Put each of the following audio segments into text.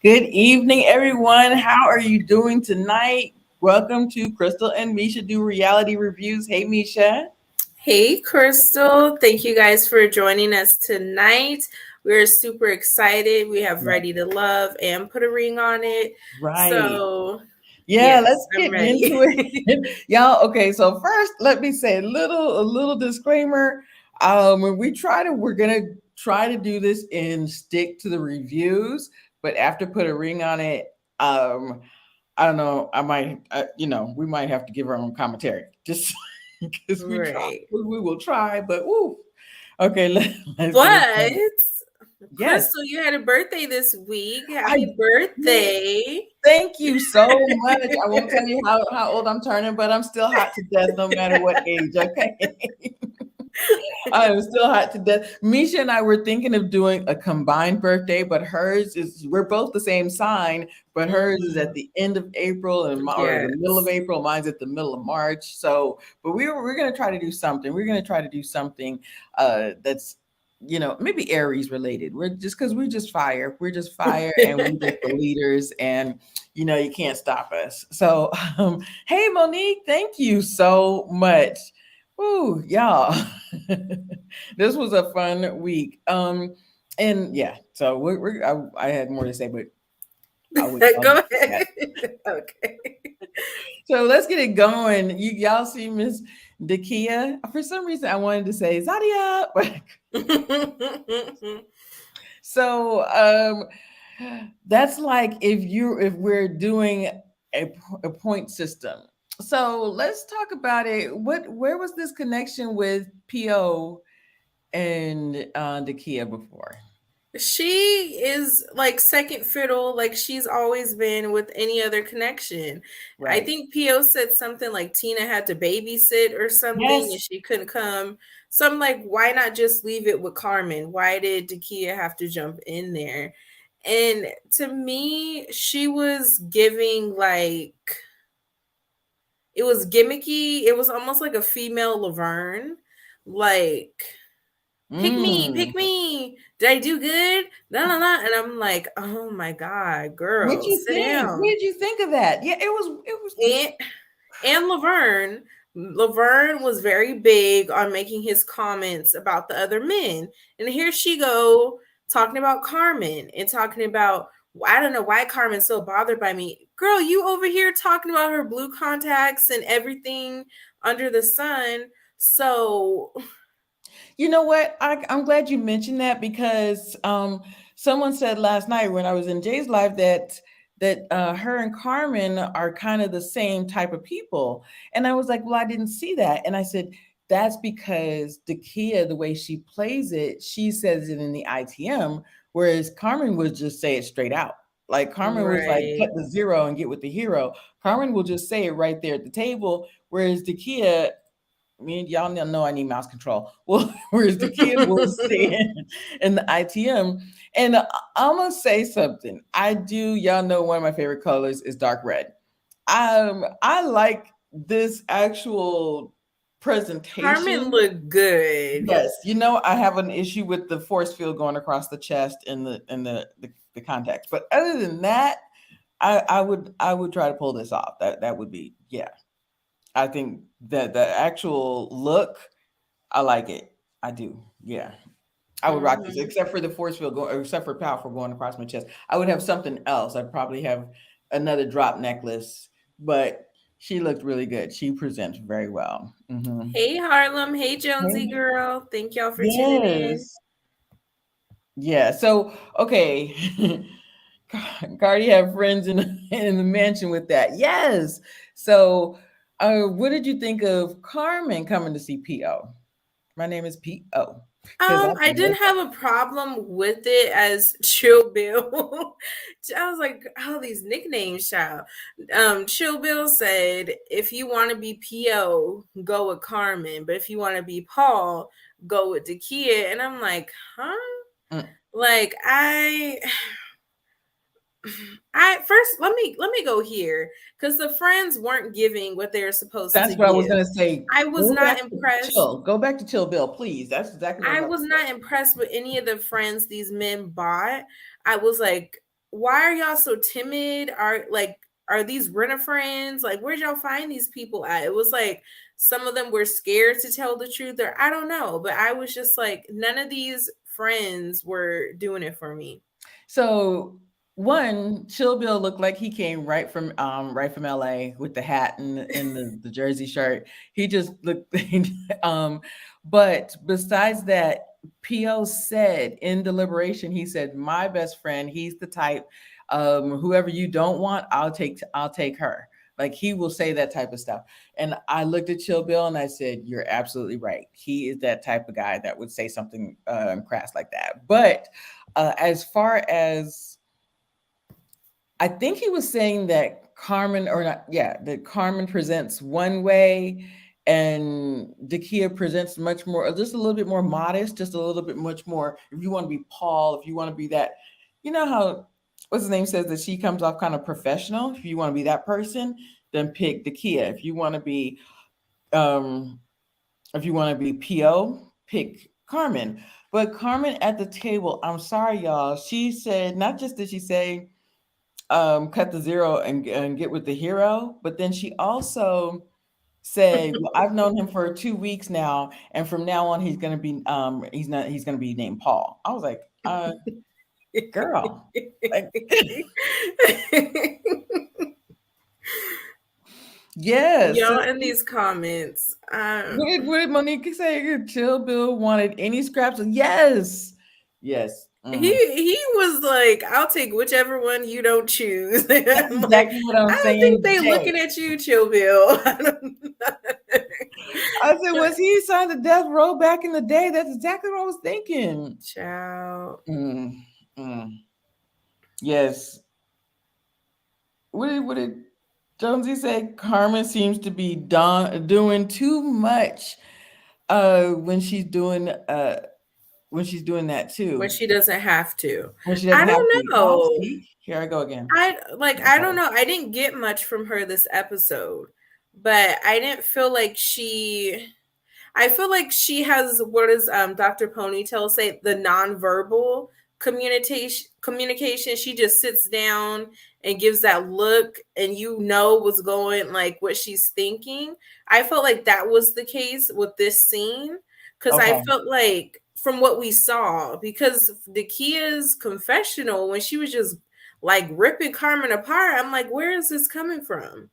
Good evening, everyone. How are you doing tonight? Welcome to Crystal and Misha Do Reality Reviews. Hey, Misha. Hey, Crystal. Thank you guys for joining us tonight. We're super excited. We have Right. Ready to Love and Put a Ring on it. Right. So, Yeah, yes, let's I'm get ready. into it. Y'all, okay, so first let me say a little disclaimer. When we're gonna try to do this and stick to the reviews, but after put a ring on it, um, I don't know, we might have to give our own commentary just because Right. we will try, but woo. Okay, let's get it But, started. Yes, Crystal, you had a birthday this week. I Happy did. birthday. Thank you so much. I won't tell you how old I'm turning, but I'm still hot to death no matter what age, okay? I am still hot to death. Misha and I were thinking of doing a combined birthday, but we're both the same sign, but hers is at Mhm. the end of April or the middle of Yes. April. Mine's at the middle of March. So, but we're going to try to do something. We're going to try to do something that's, maybe Aries related. We're just fire. We're just fire and we're just the leaders and, you can't stop us. So, hey, Monique, thank you so much. Ooh, y'all. This was a fun week. And yeah, so I had more to say, but I'll Go do that. ahead. Okay. So let's get it going. Y'all see Miss Dakia. For some reason, I wanted to say Zadia. So that's like if we're doing a point system. So let's talk about it. Where was this connection with PO and Dakia before? She is like second fiddle, like she's always been with any other connection. I Right. think PO said something like Tina had to babysit or something and Yes. she couldn't come. So I'm like, why not just leave it with Carmen? Why did Dakia have to jump in there? And to me, she was giving like it was gimmicky. It was almost like a female Laverne. Like pick me, Mm. pick me. Did I do good? No, no, no. And I'm like, oh my God, What'd girl, you sit think? What down. did you think of that? Yeah, it was. And and Laverne was very big on making his comments about the other men. And here she go talking about Carmen and talking about I don't know why Carmen's so bothered by me. Girl, you over here talking about her blue contacts and everything under the sun. So You know what? I'm glad you mentioned that because someone said last night when I was in Jay's live that her and Carmen are kind of the same type of people, and I was like, well, I didn't see that, and I said that's because Dakia, the way she plays it, she says it in the ITM, whereas Carmen would just say it straight out. Like Carmen was like, cut right. the zero and get with the hero. Carmen will just say it right there at the table, whereas Dakia, me and y'all know I need mouse control. Well, whereas the kid will say in the ITM. And I'm gonna say something. I do, y'all know one of my favorite colors is dark red. I like this actual Carmen presentation. looked good. Yes, I have an issue with the force field going across the chest and the contacts. But other than that, I would try to pull this off. That would be, yeah. I think that the actual look, I like it. I do. Yeah. I would rock this, Mm-hmm. except for the force field going, or except for powerful going across my chest. I would have something else. I'd probably have another drop necklace, but she looked really good. She presents very well. Hey Harlem, hey Jonesy Hey, girl. Thank y'all for tuning in. yes, yeah. So okay, Cardi have friends in in the mansion with that. Yes. So, what did you think of Carmen coming to see Po? My name is Po because I I didn't have a problem with it as Chill Bill. I was like, oh, these nicknames, child. Chill Bill said, if you want to be PO, go with Carmen, but if you want to be Paul, go with Dakia. And I'm like, huh? Mm, Like I first let me go here because the friends weren't giving what they were supposed to that's what I was give. gonna say. I was Go not back to impressed. chill. Go back to chill, Bill, please. That's exactly what I was I about to was say. not impressed with any of the friends these men bought. I was like, why are y'all so timid? Are these renter friends? Like, where'd y'all find these people at? It was like some of them were scared to tell the truth, or I don't know. But I was just like, none of these friends were doing it for me. So one, Chill Bill looked like he came right from LA with the hat and the jersey shirt. He just looked um but besides that, PO said in deliberation, he said, my best friend, he's the type, whoever you don't want, I'll take her. Like he will say that type of stuff. And I looked at Chill Bill and I said, you're absolutely right. He is that type of guy that would say something crass like that. But as far as I think he was saying that Carmen, or not, yeah, that Carmen presents one way and Dakia presents much more, just a little bit more modest, just a little bit much more. If you want to be Paul, if you want to be that, you know how, what's his name says that she comes off kind of professional. If you want to be that person, then pick Dakia. If you want to be, um, if you want to be PO, pick Carmen. But Carmen at the table, I'm sorry, y'all. She said, not just did she say, cut the zero and get with the hero, but then she also said, well, I've known him for 2 weeks now, and from now on he's gonna be he's gonna be named Paul. I was like, girl, like yes. Y'all in these comments. What did Monique say? Chill Bill wanted any scraps of yes. Yes. He was like, I'll take whichever one you don't choose. That's I'm like, exactly what I'm I don't think saying, they Jay. looking at you, Chill Bill. I said, was he signed the death row back in the day? That's exactly what I was thinking. Child. Mm, mm. Yes. What did Jonesy say? Carmen seems to be doing too much when she's doing that When too. she doesn't have to. When she I doesn't have don't to. Oh, know. see, here I go again. I don't know. I didn't get much from her this episode, but I didn't feel like I feel like she has, what does Dr. Ponytail say, the nonverbal communication. She just sits down and gives that look and you know what's going, like what she's thinking. I felt like that was the case with this scene because I Okay. felt like from what we saw, because the Kia's confessional when she was just like ripping Carmen apart, I'm like, where is this coming from?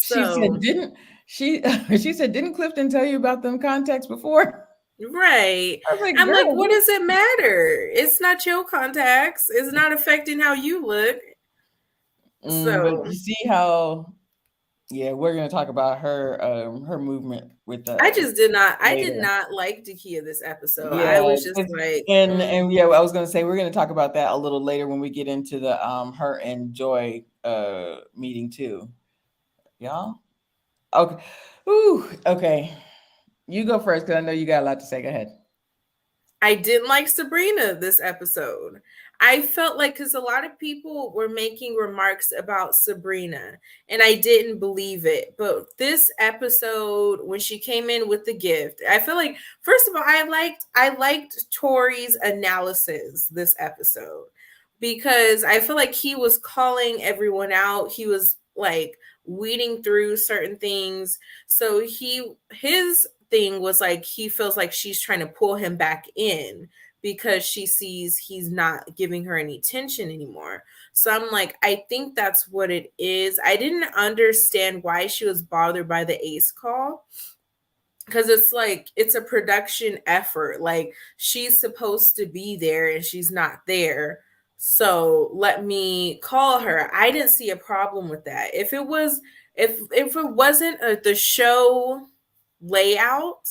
She said, So didn't she? She said, didn't Clifton tell you about them contacts before? right. I was like, I'm girl, like, what does it matter? It's not your contacts. It's not affecting how you look. But So you see how? Yeah, we're gonna talk about her movement with I did later. not like Dakia this episode. I Yeah, was just like, and yeah, I was gonna say we're gonna talk about that a little later when we get into the her and Joy meeting too. Y'all? Okay. Ooh, okay. You go first because I know you got a lot to say. Go ahead. I didn't like Sabrina this episode. I felt like because a lot of people were making remarks about Sabrina, and I didn't believe it. But this episode, when she came in with the gift, I feel like first of all, I liked Tori's analysis this episode because I feel like he was calling everyone out. He was like weeding through certain things. So his thing was like he feels like she's trying to pull him back in because she sees he's not giving her any attention anymore. So I'm like, I think that's what it is. I didn't understand why she was bothered by the Ace call, because it's like it's a production effort. Like, she's supposed to be there and she's not there, so let me call her. I didn't see a problem with that. If it was, if it wasn't the show layout,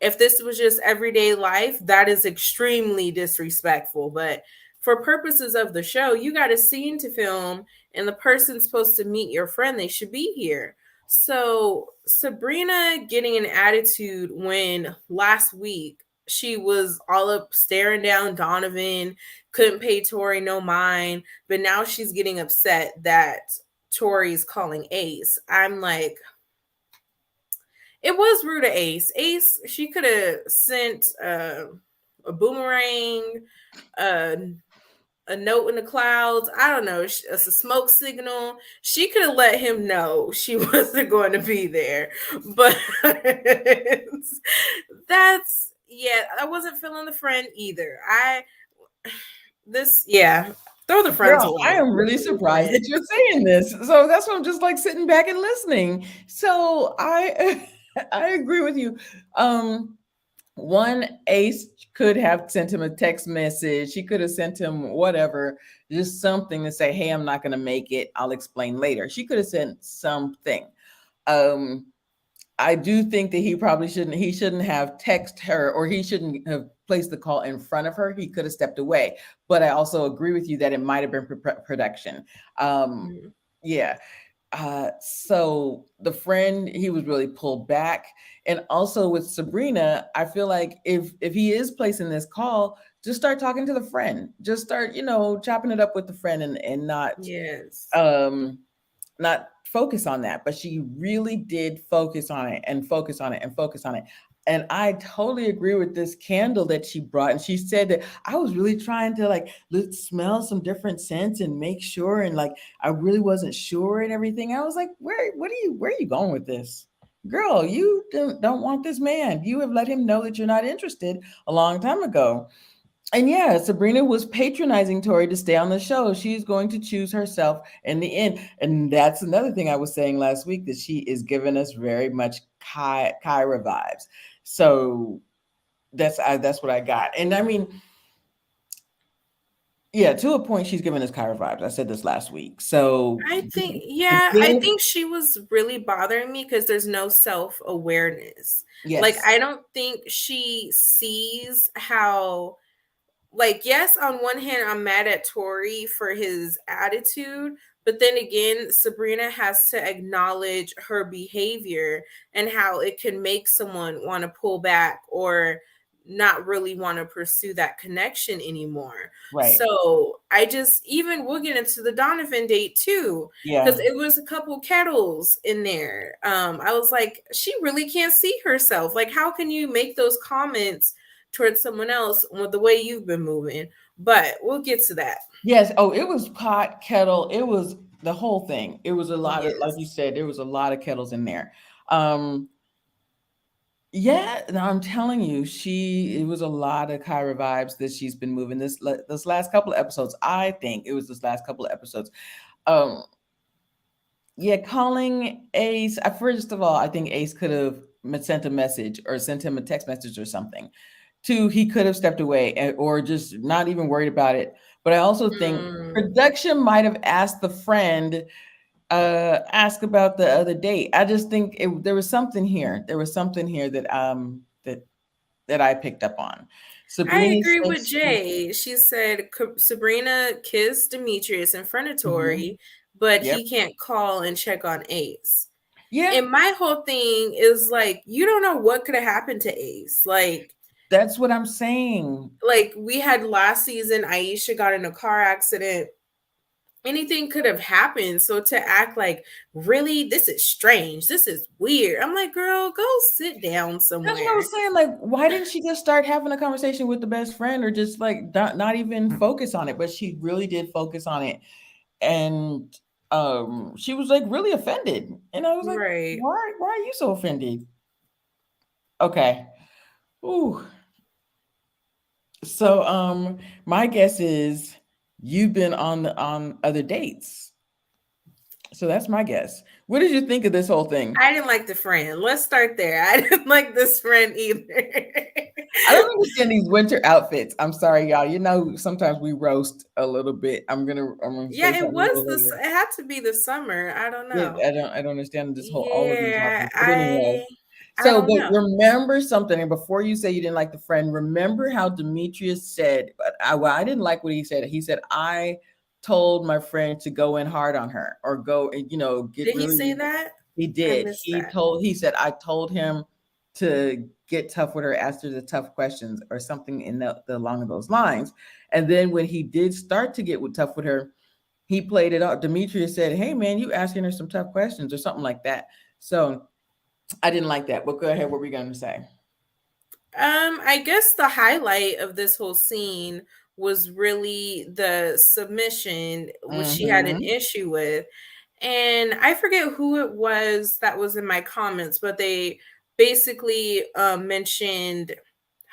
if this was just everyday life, that is extremely disrespectful. But for purposes of the show, you got a scene to film and the person's supposed to meet your friend, they should be here. So Sabrina getting an attitude when last week she was all up staring down Donovan, couldn't pay Tori no mind, but now she's getting upset that Tori's calling Ace. I'm like, it was rude to Ace. Ace, she could have sent a boomerang, uh, a note in the clouds. I don't know. It's a smoke signal. She could have let him know she wasn't going to be there. But that's, yeah, I wasn't feeling the friend either. Yeah, throw the friends Girl, I away. am really surprised that you're saying this. So that's why I'm just like sitting back and listening. So I I agree with you. One, Ace could have sent him a text message. She could have sent him whatever, just something to say, "Hey, I'm not going to make it. I'll explain later." She could have sent something. Um, I do think that he shouldn't have text her, or he shouldn't have placed the call in front of her. He could have stepped away. But I also agree with you that it might have been production. Um, Mhm. yeah. So the friend, he was really pulled back. And also with Sabrina, I feel like if he is placing this call, just start talking to the friend. Just start, chopping it up with the friend, and Yes. um not focus on that. But she really did focus on it and focus on it and focus on it. And I totally agree with this candle that she brought. And she said that I was really trying to like smell some different scents and make sure. And like, I really wasn't sure and everything. I was like, where are you going with this? Girl, you don't want this man. You have let him know that you're not interested a long time ago. And yeah, Sabrina was patronizing Tori to stay on the show. She's going to choose herself in the end. And that's another thing I was saying last week, that she is giving us very much Kyra vibes. So that's what I got. And I mean, yeah, to a point, she's giving us Kyra vibes. I said this last week. So I think, the yeah, I thing, think she was really bothering me because there's no self awareness. Like, yes, I don't think she sees how, like, yes, on one hand, I'm mad at Tori for his attitude, but then again, Sabrina has to acknowledge her behavior and how it can make someone want to pull back or not really want to pursue that connection anymore. right, So I just, even we'll get into the Donovan date too, because yeah. it was a couple kettles in there. I was like, she really can't see herself. Like, how can you make those comments towards someone else with the way you've been moving? But we'll get to that. Yes. Oh, it was pot, kettle. It was the whole thing. It was a lot of, like you Yes. said, there was a lot of kettles in there. Um, Yeah, no, I'm telling you, it was a lot of Kyra vibes that she's been moving this last couple of episodes. I think it was this last couple of episodes. Um, yeah, calling Ace. First of all, I think Ace could have sent a message or sent him a text message or something. Two, he could have stepped away, or just not even worried about it. But I also think Mm. production might have asked the friend, ask about the other date. I just think there was something here. There was something here that I picked up on. I Sabrina agree with says, Jay. She said Sabrina kissed Demetrius in front of mhm, Tori, but yep, he can't call and check on Ace. yeah, And my whole thing is like, you don't know what could have happened to Ace. that's what I'm saying. Like we had last season, Aisha got in a car accident. Anything could have happened. So to act like, really, this is strange. This is weird. I'm like, girl, go sit down That's what I somewhere. was saying. Like, why didn't she just start having a conversation with the best friend, or just like not even focus on it? But she really did focus on it, and she was like really offended, and I was like, Right. why are you so offended? Okay, ooh. So my guess is you've been on other dates. So that's my guess. What did you think of this whole thing? I didn't like the friend. Let's start there. I didn't like this friend either. I don't understand these winter outfits. I'm sorry, y'all. You know, sometimes we roast a little bit. I'm gonna say Yeah, it something a was little this. later. It had to be the summer. I don't Yeah, know. I don't understand this whole all of these Yeah, outfits. But anyway, I so don't but know. remember something, and before you say you didn't like the friend, remember how Demetrius said, but I didn't like what he said. He said, I told my friend to go in hard on her or go and get Did he say really. that? He I did. missed that. He said, I told him to get tough with her, ask her the tough questions or something in the along those lines. And then when he did start to get tough with her, he played it out. Demetrius said, hey man, you asking her some tough questions or something like that. So I didn't like that. But go ahead, what were we gonna say? I guess the highlight of this whole scene was really the submission, which she had an Mm-hmm. issue with. And I forget who it was that was in my comments, but they basically mentioned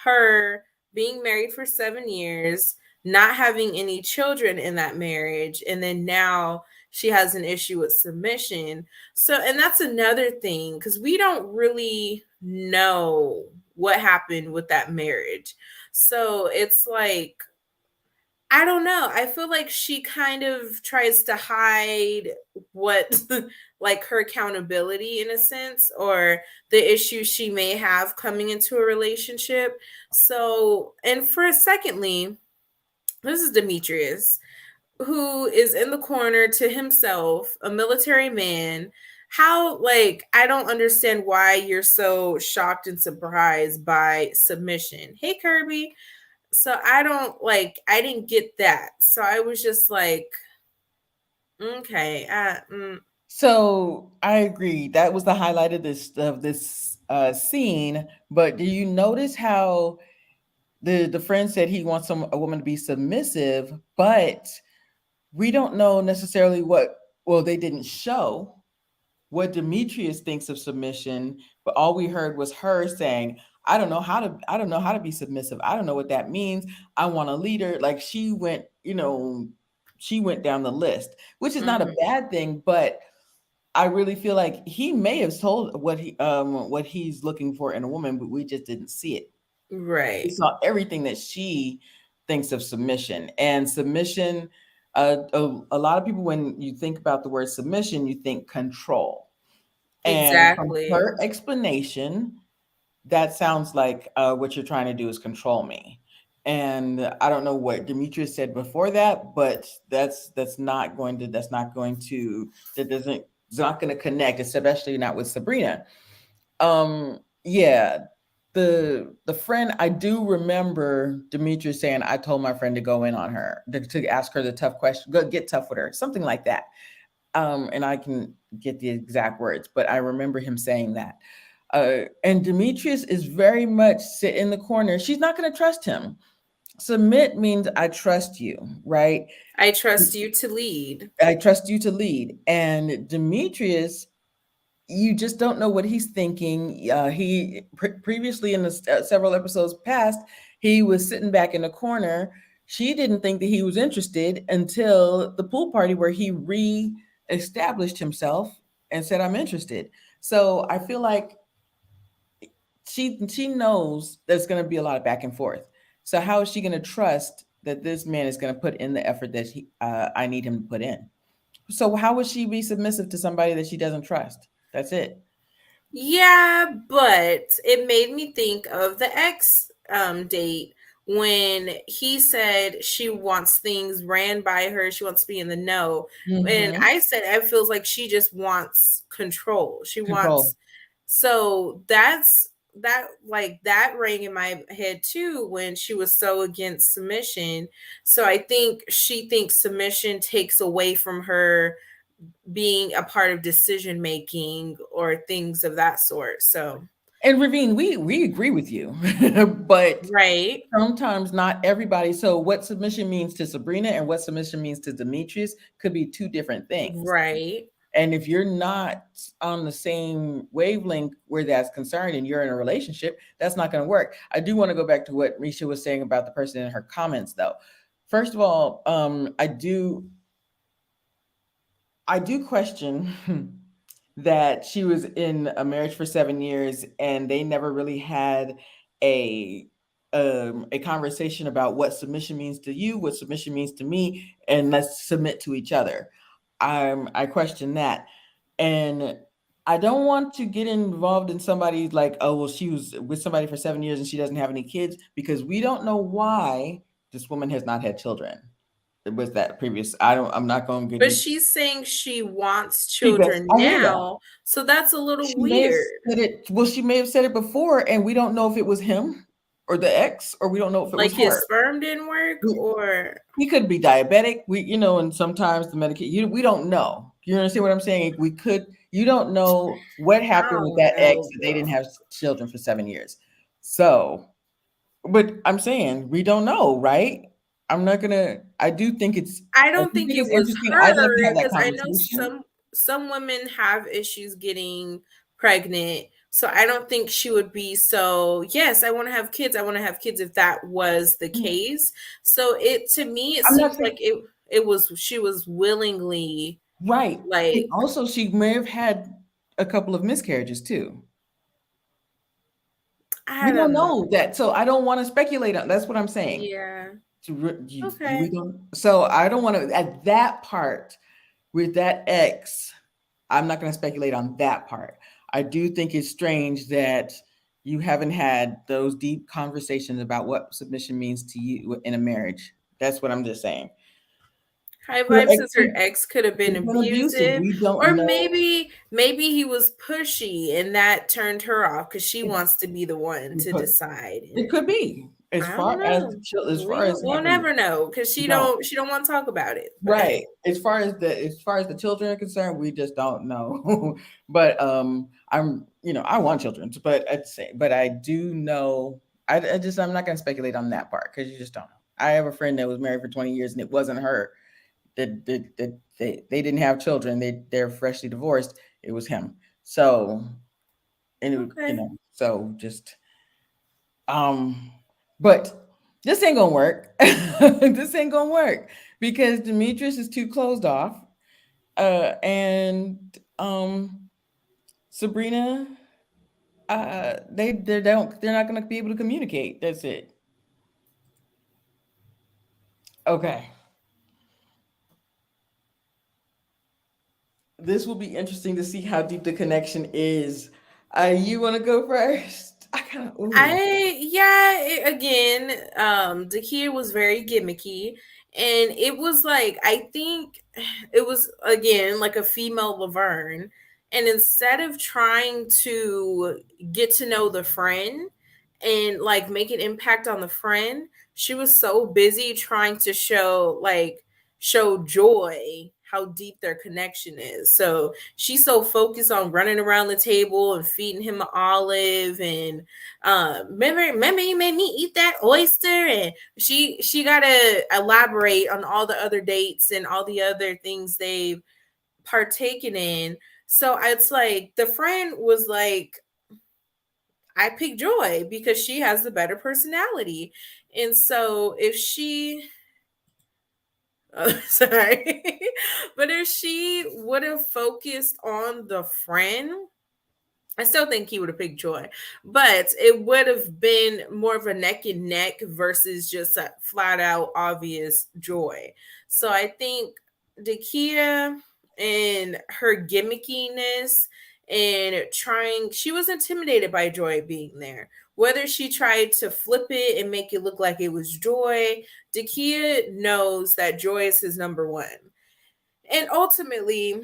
her being married for 7 years, not having any children in that marriage, and then now she has an issue with submission. So, and that's another thing because we don't really know what happened with that marriage. So it's like, I don't know. I feel like she kind of tries to hide what, like, her accountability in a sense, or the issues she may have coming into a relationship. So, and for secondly, this is Demetrius, who is in the corner to himself, a military man. How, like, I don't understand why you're so shocked and surprised by submission. Hey, Kirby. So I don't like, I didn't get that. So I was just like, okay, So I agree. That was the highlight of this scene. But do you notice how the friend said he wants a woman to be submissive, but we don't know necessarily what. Well, they didn't show what Demetrius thinks of submission, but all we heard was her saying, I don't know how to be submissive. I don't know what that means. I want a leader." Like she went down the list, which is not a mhm, bad thing, but I really feel like he may have told what he's looking for in a woman, but we just didn't see it. We right. saw everything that she thinks of submission. And submission, a lot of people, when you think about the word submission, you think control. And from Exactly. her explanation, that sounds like what you're trying to do is control me. And I don't know what Demetrius said before that, but that's not going to that doesn't it's not going to connect, especially not with Sabrina. Yeah, the friend, I do remember Demetrius saying, I told my friend to go in on her, to ask her the tough question, go get tough with her, something like that. And I can get the exact words, but I remember him saying that. And Demetrius is very much sit in the corner. She's not going to trust him. Submit means I trust you, right? I trust you to lead. I trust you to lead. And Demetrius, you just don't know what he's thinking. Previously in the several episodes past, he was sitting back in the corner. She didn't think that he was interested until the pool party where he re-established himself and said, "I'm interested." So I feel like she knows there's going to be a lot of back and forth. So how is she going to trust that this man is going to put in the effort that I need him to put in? So how would she be submissive to somebody that she doesn't trust? That's it. Yeah, but it made me think of the ex date when he said she wants things ran by her, she wants to be in the know. And Hmm. I said it feels like she just wants control. She Control. wants, so that's that, like, that rang in my head too when she was so against submission. So I think she thinks submission takes away from her being a part of decision making or things of that sort. So, And Ravine, we agree with you, but right, sometimes not everybody. So what submission means to Sabrina and what submission means to Demetrius could be two different things. right. And if you're not on the same wavelength where that's concerned and you're in a relationship, that's not going to work. I do want to go back to what Risha was saying about the person in her comments, though. First of all, I do question that she was in a marriage for 7 years and they never really had a a conversation about what submission means to you, what submission means to me, and let's submit to each other. I question that, and I don't want to get involved in somebody's like, oh well, she was with somebody for 7 years and she doesn't have any kids because we don't know why this woman has not had children. It was that previous. I'm not going to get But into. she's saying she wants She does. children I hear that. now, so that's a little She may have weird. said it. Well, she may have said it before, and we don't know if it was him or the ex, or we don't know if it Like was his her. sperm didn't work, We- or He could be diabetic. And sometimes the medication. We don't know. You understand what I'm saying? We could. You don't know what I happened with don't that ex know, that they girl. didn't have children for 7 years. So, but I'm saying we don't know, right? I'm not gonna. I do think it's. I I don't do think think it it's was interesting. I'd love to her have that because I know conversation. some women have issues getting pregnant. So I don't think she would be so, yes, I want to have kids. I want to have kids if that was the case. So it to me it I'm not seems saying like it was she was willingly right. And like also, she may have had a couple of miscarriages too. We I don't don't know. know that, so I don't want to speculate on. That's what I'm saying. Yeah. We Okay. don't. So I don't want to at that part with that ex. I'm not going to speculate on that part. I do think it's strange that you haven't had those deep conversations about what submission means to you in a marriage. That's what I'm just saying. High Her Vibe ex says her could ex could have been have been abusive. abusive, We don't or know. maybe he was pushy and that turned her off because she It, wants to be the one to but decide. it And could be as I don't far as know. as far as We'll having never know because we don't. she don't want to talk about it. But hey, Right. As far as the children are concerned, we just don't know. But I want children, but I do know. I'm not going to speculate on that part because you just don't know. I have a friend that was married for 20 years and it wasn't her that they didn't have children. They're freshly divorced. It was him. So okay. so just um, but this ain't gonna work. This ain't gonna work because Demetrius is too closed off. And Sabrina, they're not gonna be able to communicate. That's it. Okay. This will be interesting to see how deep the connection is. You want to go first? I kind of ooh. Again, Dakia was very gimmicky, and it was like I think it was again like a female Laverne, and instead of trying to get to know the friend and like make an impact on the friend, she was so busy trying to show joy how deep their connection is. So she's so focused on running around the table and feeding him an olive and remember you made me eat that oyster, and she gotta elaborate on all the other dates and all the other things they've partaken in. So it's like the friend was like, I pick Joy because she has the better personality. And so if she sorry. But if she would have focused on the friend, I still think he would have picked Joy, but it would have been more of a neck and neck versus just a flat out obvious Joy. So I think Dakia and her gimmickiness and she was intimidated by Joy being there. Whether she tried to flip it and make it look like it was Joy, Dakia knows that Joy is his number one. And ultimately,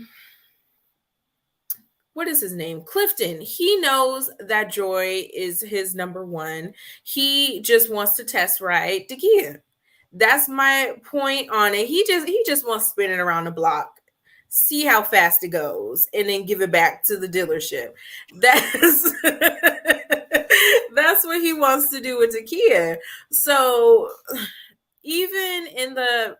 what is his name? Clifton. He knows that Joy is his number one. He just wants to test ride Dakia. That's my point on it. He just wants to spin it around the block, see how fast it goes, and then give it back to the dealership. That's that's what he wants to do with Dakia. So even in the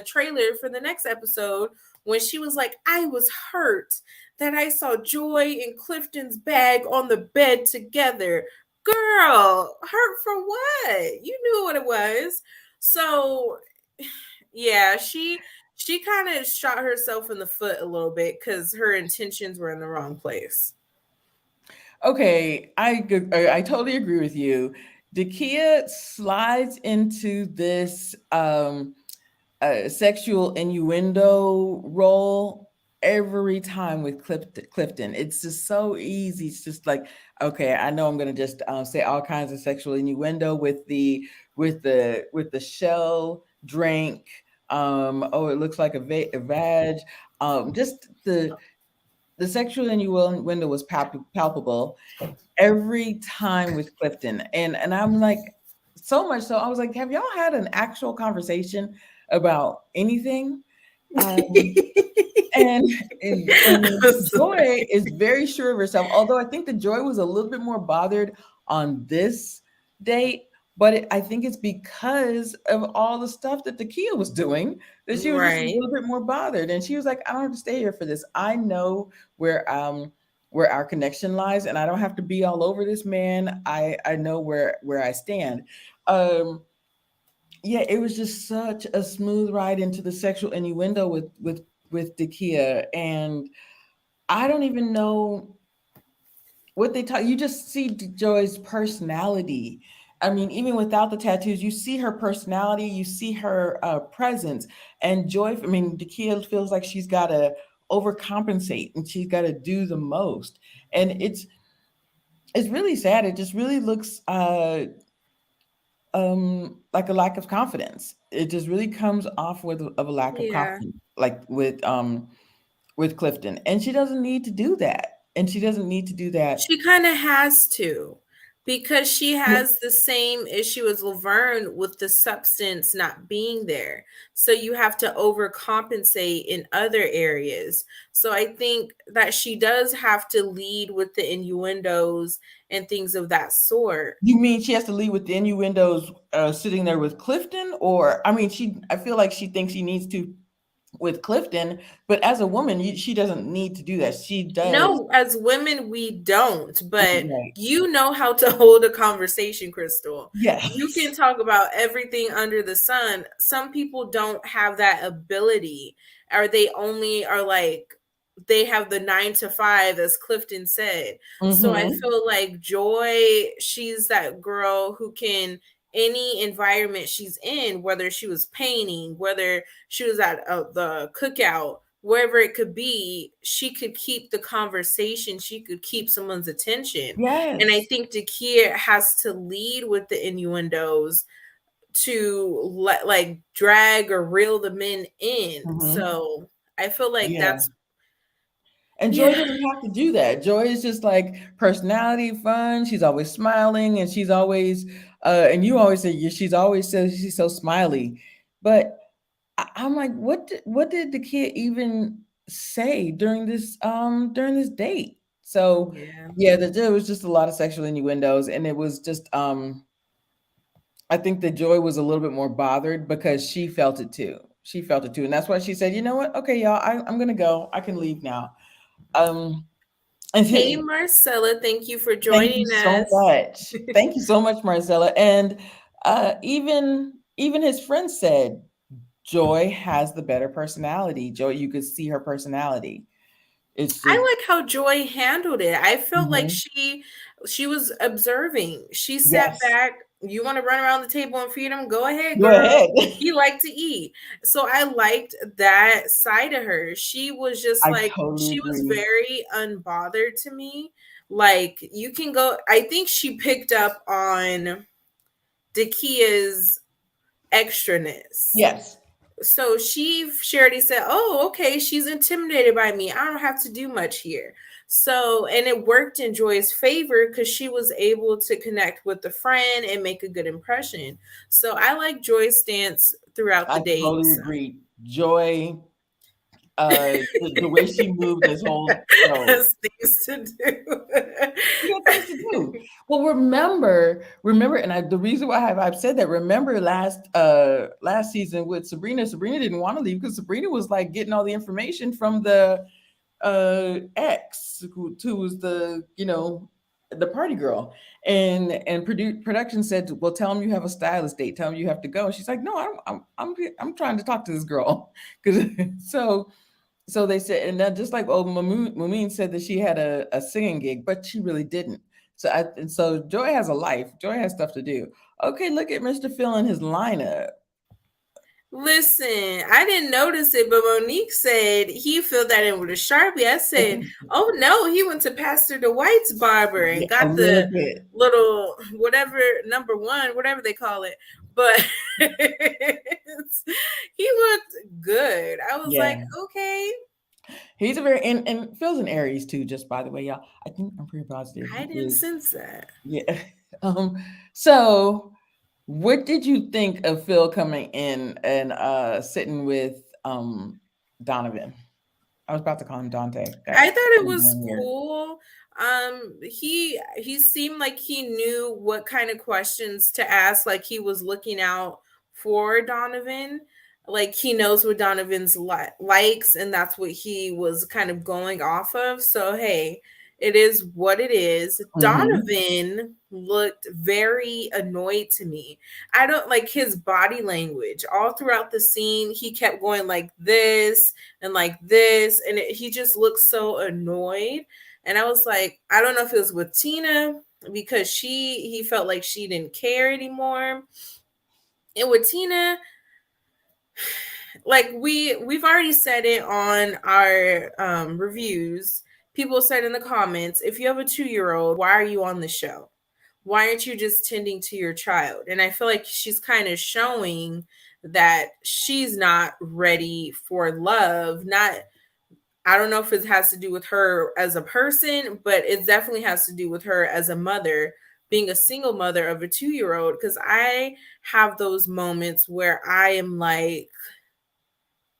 trailer for the next episode, when she was like, I was hurt that I saw Joy and Clifton's bag on the bed together. Girl, hurt for what? You knew what it was. So yeah, she kind of shot herself in the foot a little bit because her intentions were in the wrong place. Okay, I totally agree with you. Dakia slides into this sexual innuendo role every time with Clifton. It's just so easy. It's just like, okay, I know I'm gonna just say all kinds of sexual innuendo with the shell drink. Oh, it looks like a vag. Just the sexual innuendo was palpable every time with Clifton. And I'm like, so much so I was like, have y'all had an actual conversation about anything? Um, and and I'm Joy sorry. is very sure of herself. Although I think the Joy was a little bit more bothered on this date, but I think it's because of all the stuff that the Kia was doing that she was just a Right. little bit more bothered. And she was like, I don't have to stay here for this. I know where our connection lies, and I don't have to be all over this man. I know where I stand. Um, yeah, it was just such a smooth ride into the sexual innuendo with Dakia, and I don't even know what they talk. You just see Joy's personality. I mean, even without the tattoos, you see her personality, you see her presence, and Joy. I mean, Dakia feels like she's got to overcompensate and she's got to do the most, and it's really sad. It just really looks like a lack of confidence. It just really comes off of a lack of Yeah. confidence, like with Clifton, and she doesn't need to do that, and she doesn't need to do that. She kind of has to because she Yeah, has the same issue as Laverne with the substance not being there. So you have to overcompensate in other areas. So I think that she does have to lead with the innuendos and things of that sort. you mean she has to leave with the innuendos sitting there with Clifton, or I mean, I feel like she thinks she needs to with Clifton, but as a woman, she doesn't need to do that. She does. No, as women, we don't, but Right. you know how to hold a conversation, Crystal. You can Yes. talk about everything under the sun. Some people don't have that ability, or they only are like, they have the 9 to 5, as Clifton said. So I Mm-hmm. feel like Joy, she's that girl who can, any environment she's in, whether she was painting, whether she was at the cookout, wherever it could be, she could keep the conversation, she could keep someone's attention. And I Yes. think Dakia has to lead with the innuendos to like drag or reel the men in. Mm-hmm. So I feel like Yeah. that's, And Joy yeah. doesn't have to do that. Joy is just like personality, fun. She's always smiling, and she's always, and you always say she's always says she's so smiley. But I'm like, what did the kid even say during this date? So Yeah. yeah, there was just a lot of sexual innuendos, and it was just I think that Joy was a little bit more bothered because she felt it too. She felt it too, and that's why she said, you know what? Okay, y'all, I'm gonna go. I can leave now. Um, Hey and Marcella, thank you for thank you joining so us. much. Thank you so much, Marcella. And even his friends said Joy has the better personality. Joy, you could see her personality. It's just I like how Joy handled it. I felt like mhm. she was observing. She sat Yes. back. You want to run around the table and feed him? Go ahead, Go girl. ahead. He liked to eat. So I liked that side of her. She was just I like, totally she was agree. very unbothered to me. Like, you can go, I think she picked up on Dakia's extraness. Yes. So she already said, oh, okay, she's intimidated by me, I don't have to do much here. So, and it worked in Joy's favor because she was able to connect with the friend and make a good impression. So I like Joy's stance throughout I the date. totally So agree. Joy The way she moved this whole show. Has things to do. You got things to do. Well, remember, and the reason why I've said that, remember last season with Sabrina. Sabrina didn't want to leave because Sabrina was like getting all the information from the ex who was the the party girl, and production said, well, tell him you have a stylist date, tell him you have to go, and she's like, no, I'm trying to talk to this girl because so they said, and then just like Mumin said that she had a singing gig, but she really didn't. So Joy has a life. Joy has stuff to do. Okay, look at Mr. Phil and his lineup. Listen, I didn't notice it, but Monique said he filled that in with a Sharpie. I said, oh no, he went to Pastor DeWhite's barber Yeah, and a got little the bit. little whatever number one, whatever they call it. But he looked good. I was like, Yeah, okay. he's a very and Phil's an Aries too. Just by the way, y'all, I'm pretty positive I he didn't is. sense that. Yeah. So what did you think of Phil coming in and sitting with Donovan? I was about to call him Dante. I That thought it was was weird. cool. He seemed like he knew what kind of questions to ask. Like he was looking out for Donovan. Like he knows what Donovan's likes, and that's what he was kind of going off of. So hey, it is what it is. Hmm. Donovan looked very annoyed to me. I don't like his body language all throughout the scene. He kept going like this and like this, and he just looks so annoyed. And I was like, I don't know if it was with Tina because he felt like she didn't care anymore. And with Tina, like we've already said it on our reviews. People said in the comments, if you have a 2-year old, why are you on the show? Why aren't you just tending to your child? And I feel like she's kind of showing that she's not ready for love. Not, I don't know if it has to do with her as a person, but it definitely has to do with her as a mother, being a single mother of a 2-year old. Because I have those moments where I am like,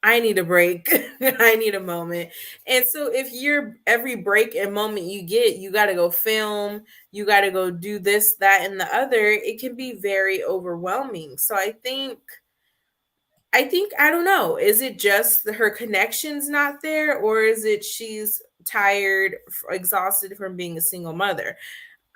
I need a break. I need a moment. And so if you're every break and moment you get, you got to go film, you got to go do this, that, and the other, it can be very overwhelming. So I think I don't know. Is it just her connection's not there, or is it she's tired, exhausted from being a single mother?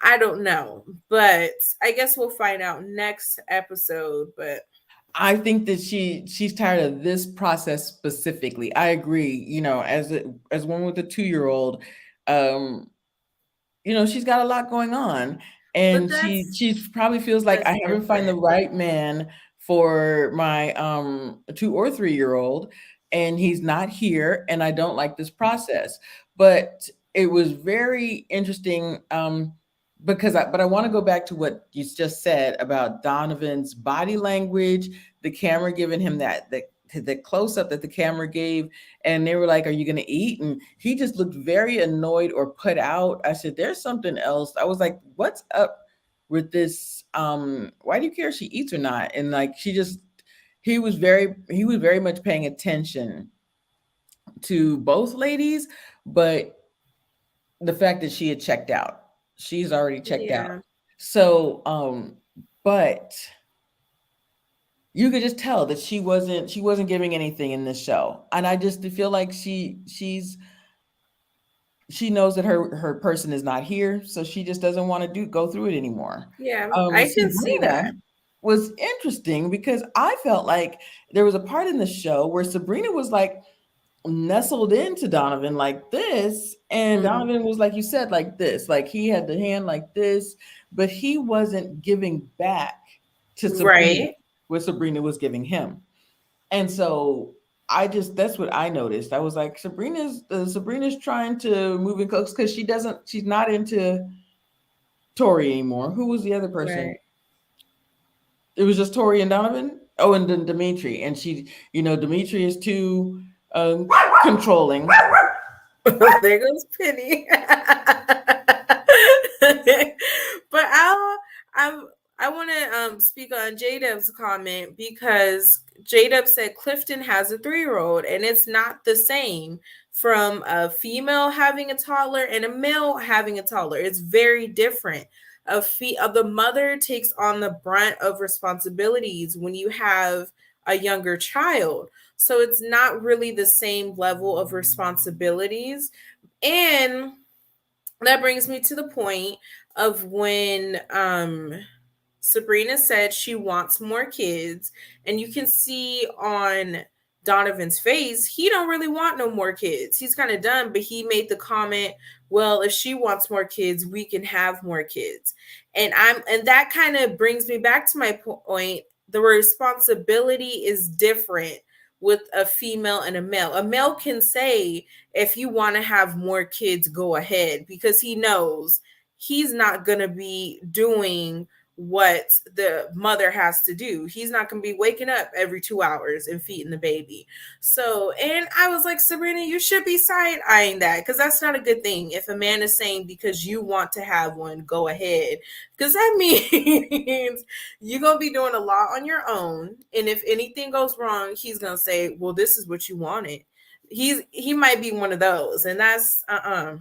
I don't know, but I guess we'll find out next episode. But I think that she's tired of this process specifically. I agree. As one with a 2-year-old, um, she's got a lot going on, but and that's she probably feels like that's I haven't found the different. right man for my 2 or 3-year-old, and he's not here, and I don't like this process. But it was very interesting, but I want to go back to what you just said about Donovan's body language, the camera giving him the close up that the camera gave, and they were like, "Are you going to eat?" And he just looked very annoyed or put out. I said, "There's something else." I was like, "What's up with this? Why do you care if she eats or not?" And like, he was very much paying attention to both ladies, but the fact that she had checked out, she's already checked out. Yeah. So, but you could just tell that she wasn't giving anything in this show, and I just feel like she knows that her person is not here, so she just doesn't want to go through it anymore. Yeah, I can see Sabrina that. was interesting because I felt like there was a part in the show where Sabrina was like nestled into Donovan like this, and Mm, Donovan was like you said, like this, like he had the hand like this, but he wasn't giving back to Sabrina right. what Sabrina was giving him. And so that's what I noticed. I was like, Sabrina's trying to move in close because she's not into Tori anymore. Who was the other person? Right. It was just Tori and Donovan. Oh, and then Dimitri. And Dimitri is too controlling. There goes Penny. But I'm I want to speak on J-Dub's comment because J-Dub said Clifton has a 3-year-old, and it's not the same from a female having a toddler and a male having a toddler. It's very different. The mother takes on the brunt of responsibilities when you have a younger child. So it's not really the same level of responsibilities. And that brings me to the point of when Sabrina said she wants more kids, and you can see on Donovan's face he don't really want no more kids. He's kind of done, but he made the comment, well, if she wants more kids, we can have more kids. And that kind of brings me back to my point. The responsibility is different with a female and a male. A male can say, if you want to have more kids, go ahead, because he knows he's not going to be doing what the mother has to do. He's not going to be waking up every 2 hours and feeding the baby. So, and I was like, Sabrina, you should be side eyeing that, because that's not a good thing. If a man is saying, because you want to have one, go ahead, because that means you're going to be doing a lot on your own. And if anything goes wrong, he's going to say, well, this is what you wanted. He might be one of those, and that's I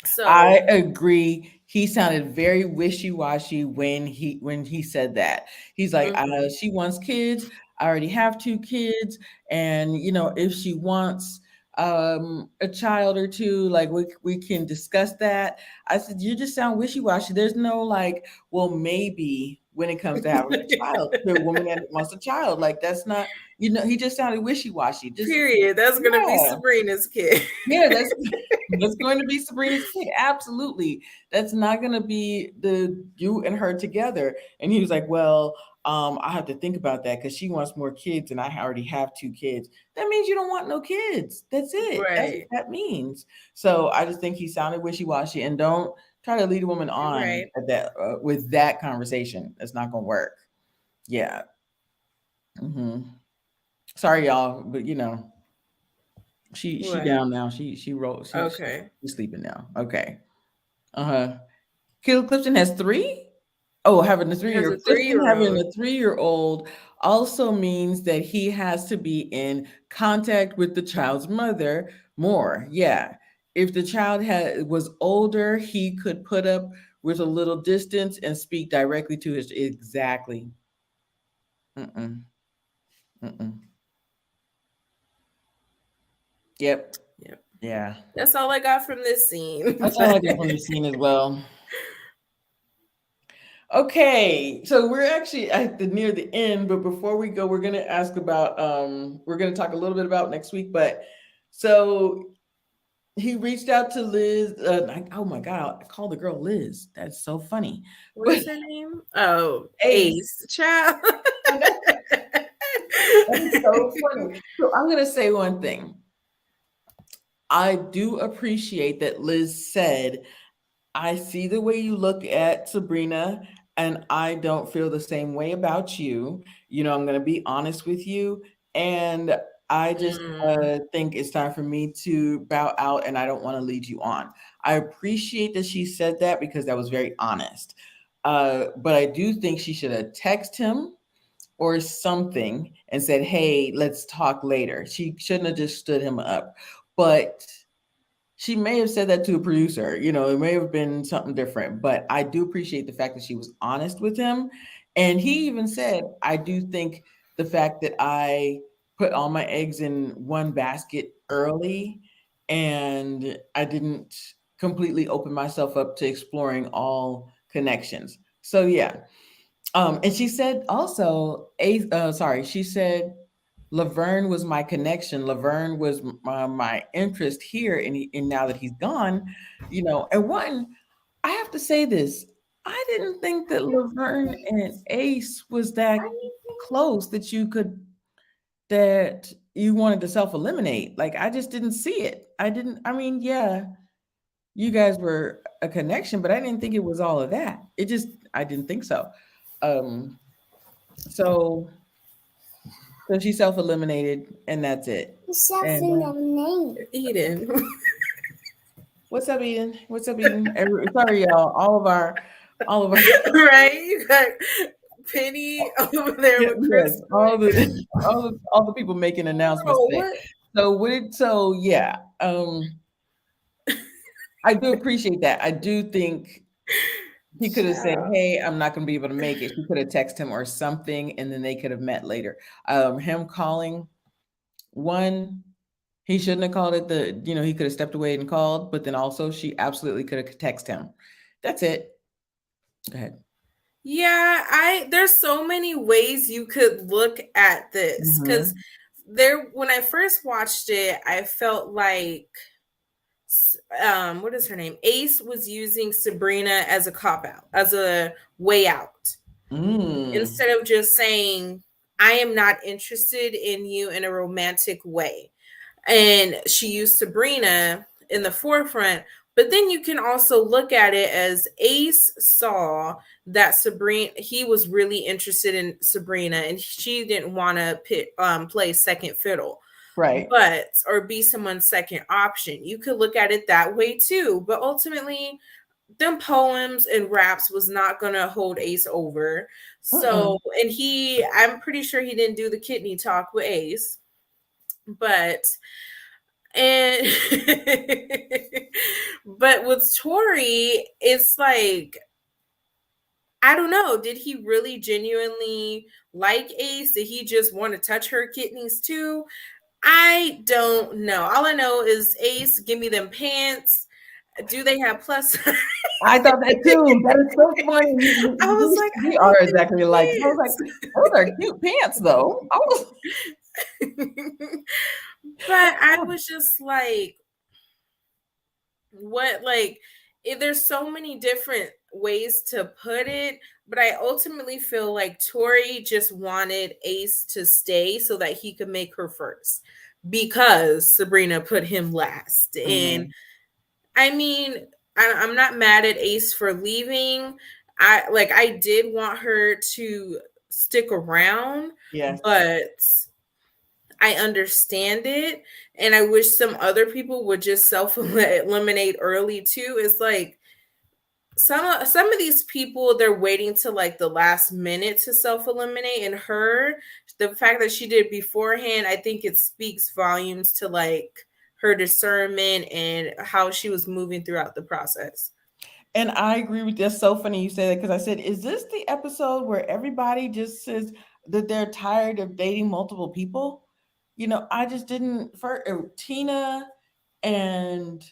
so agree. He sounded very wishy-washy when he said that. He's like, mhm. she wants kids. I already have two kids, and if she wants a child or two, like we can discuss that. I said, you just sound wishy-washy. There's no like, well, maybe when it comes to having a child, the woman that wants a child, like that's not. He just sounded wishy-washy. Just Period. That's gonna be yeah. Sabrina's kid. Yeah, that's going to be Sabrina's kid. Absolutely. That's not going to be the you and her together. And he was like, well, I have to think about that because she wants more kids and I already have two kids. That means you don't want no kids. That's it. That's what Right. that means. So I just think he sounded wishy-washy, and don't try to lead a woman on Right. at that with that conversation. That's not going to work. Yeah. hmm Sorry, y'all, but she What? down now. She rolled. Okay. She's sleeping now. Okay. Uh-huh. Caleb Clifton has three? Oh, having a He has three-year a Clifton three-year having old. a 3-year-old also means that he has to be in contact with the child's mother more. Yeah. If the child was older, he could put up with a little distance and speak directly to his exactly. Mm-mm. Mm-mm. Yep. Yep. Yeah. That's all I got from this scene. That's all I got from the scene as well. Okay, so we're actually at the near the end, but before we go, we're gonna ask about we're gonna talk a little bit about next week. But so he reached out to Liz. Oh my God, I called the girl Liz. That's so funny. What But is her name? Oh, Ace, Ace. Child. I know that is so funny. So I'm gonna say one thing. I do appreciate that Liz said, I see the way you look at Sabrina, and I don't feel the same way about you. I'm going to be honest with you. And I just Mm, think it's time for me to bow out and I don't want to lead you on. I appreciate that she said that because that was very honest. But I do think she should have texted him or something and said, hey, let's talk later. She shouldn't have just stood him up. But she may have said that to a producer. It may have been something different, but I do appreciate the fact that she was honest with him. And he even said, I do think the fact that I put all my eggs in one basket early and I didn't completely open myself up to exploring all connections. So yeah. And she said also, she said Laverne was my connection. Laverne was my interest here, and now that he's gone, And one, I have to say this: I didn't think that Laverne and Ace was that close that you wanted to self eliminate. Like I just didn't see it. I didn't. I mean, yeah, you guys were a connection, but I didn't think it was all of that. I didn't think so. Um, so so she self eliminated, and that's it. And Eden. what's up, Eden? What's up, Eden? Sorry, y'all. All of our all of our Right? You got Penny over there yeah, with yes, Crystal. all the all the people making announcements Girl, today. what? So yeah, I do appreciate that. I do think he could have said, Child. "Hey, I'm not going to be able to make it." She could have texted him or something, and then they could have met later. Him calling one, he shouldn't have called it. He could have stepped away and called, but then also she absolutely could have texted him. That's it. Go ahead. Yeah, I there's so many ways you could look at this cuz Hmm. there when I first watched it, I felt like what is her name? Ace was using Sabrina as a cop out, as a way out. Mm. Instead of just saying I am not interested in you in a romantic way. And she used Sabrina in the forefront. But then you can also look at it as Ace saw that Sabrina, he was really interested in Sabrina, and she didn't want to play second fiddle, Right. but or be someone's second option. You could look at it that way too. But ultimately, them poems and raps was not gonna hold Ace over. So, Mm-mm. and I'm pretty sure he didn't do the kidney talk with Ace, but and but with Tori, it's like I don't know. Did he really genuinely like Ace? Did he just want to touch her kidneys too? I don't know. All I know is Ace, give me them pants. Do they have plus size? I thought that too. That is so funny. I was like, We I are like exactly alike. I was like, those are cute pants, though. I was, them pants. But I was just like, what there's so many different ways to put it, but I ultimately feel like Tori just wanted Ace to stay so that he could make her first because Sabrina put him last. And mhm. I mean, I'm not mad at Ace for leaving. I did want her to stick around, Yes. but I understand it, and I wish some other people would just self eliminate early too. It's like some of these people they're waiting to like the last minute to self eliminate, and the fact that she did beforehand, I think it speaks volumes to like her discernment and how she was moving throughout the process. And I agree with that's so funny you say that because I said, is this the episode where everybody just says that they're tired of dating multiple people? I just didn't for Tina and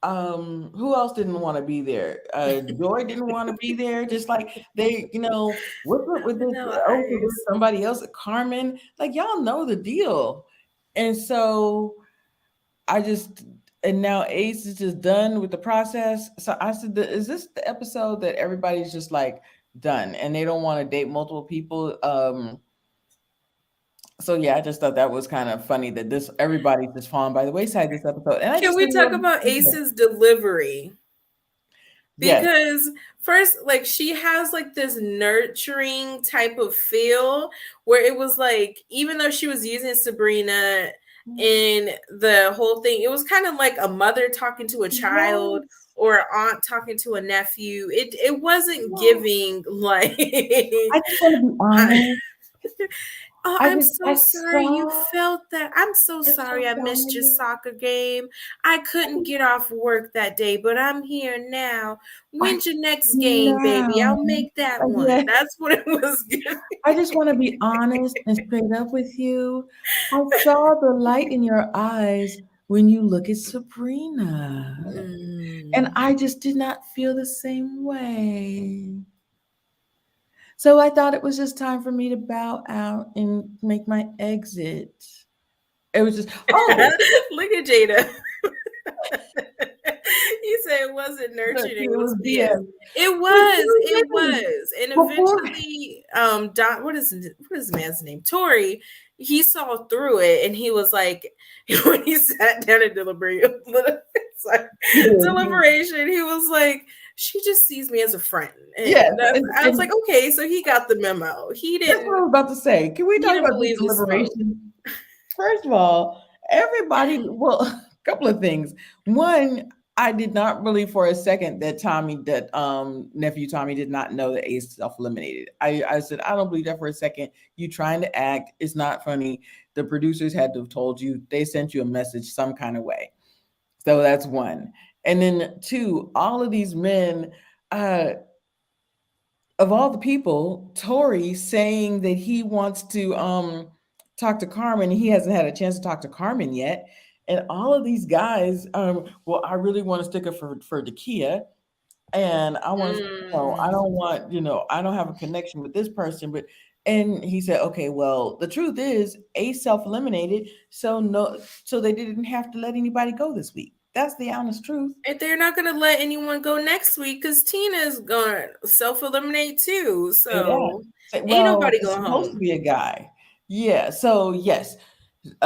who else didn't want to be there? Joy didn't want to be there. Just like what's up with this? Vanilla Oh, so there's Ice. somebody else, Carmen. Like y'all know the deal. And so I just and now Ace is just done with the process. So I said, is this the episode that everybody's just like done and they don't want to date multiple people? So yeah, I just thought that was kind of funny that this everybody's just falling by the wayside this episode. And I Can just we didn't talk know. about Ace's delivery? Yes. Because first, like, she has like this nurturing type of feel where it was like, even though she was using Sabrina in the whole thing, it was kind of like a mother talking to a child Yes. or an aunt talking to a nephew. It wasn't Yes. giving like I just want to be I, honest. oh, I I'm just so I sorry you saw. felt that. I'm so I'm so sorry I missed your sorry. soccer game. I I couldn't just get off work that day, but I'm here now. I When's your next game, baby? now. I'll make that one. Yeah. That's what it was giving. I just want to be honest and straight up with you. I saw the light in your eyes when you look at Sabrina. And Mm. I just did not feel the same way. So I thought it was just time for me to bow out and make my exit. It was just, oh, Look at Jada. You said it wasn't look, nurturing, it it was was BS. BS. It But was, it seriously, was. And before, eventually, Don, what is the man's name? Tori, he saw through it and he was like, when he sat down in he did. deliberation, he was like, she just sees me as a friend. Yes, And I was like, and okay, so he got the memo. that's what I was about to say. Can we He talk didn't about this believe the smoke. deliberation? First of all, everybody, well, a couple of things. One, I did not believe for a second that nephew Tommy did not know that Ace self eliminated. I said I don't believe that for a second. You trying to act? It's not funny. The producers had to have told you. They sent you a message some kind of way. So that's one. And then two, all of these men, uh, of all the people, Tori saying that he wants to talk to Carmen. He hasn't had a chance to talk to Carmen yet. And all of these guys, well, I really want to stick up for Dakia, and I want to, I Mm. don't want, I don't have a connection with this person, but and he said, okay, well, the truth is, Ace self eliminated, so no, so they didn't have to let anybody go this week. That's the honest truth. And they're not going to let anyone go next week because Tina's going to self eliminate too. Say that. So ain't Well, nobody it's going supposed to home. be a guy. Yeah. So yes,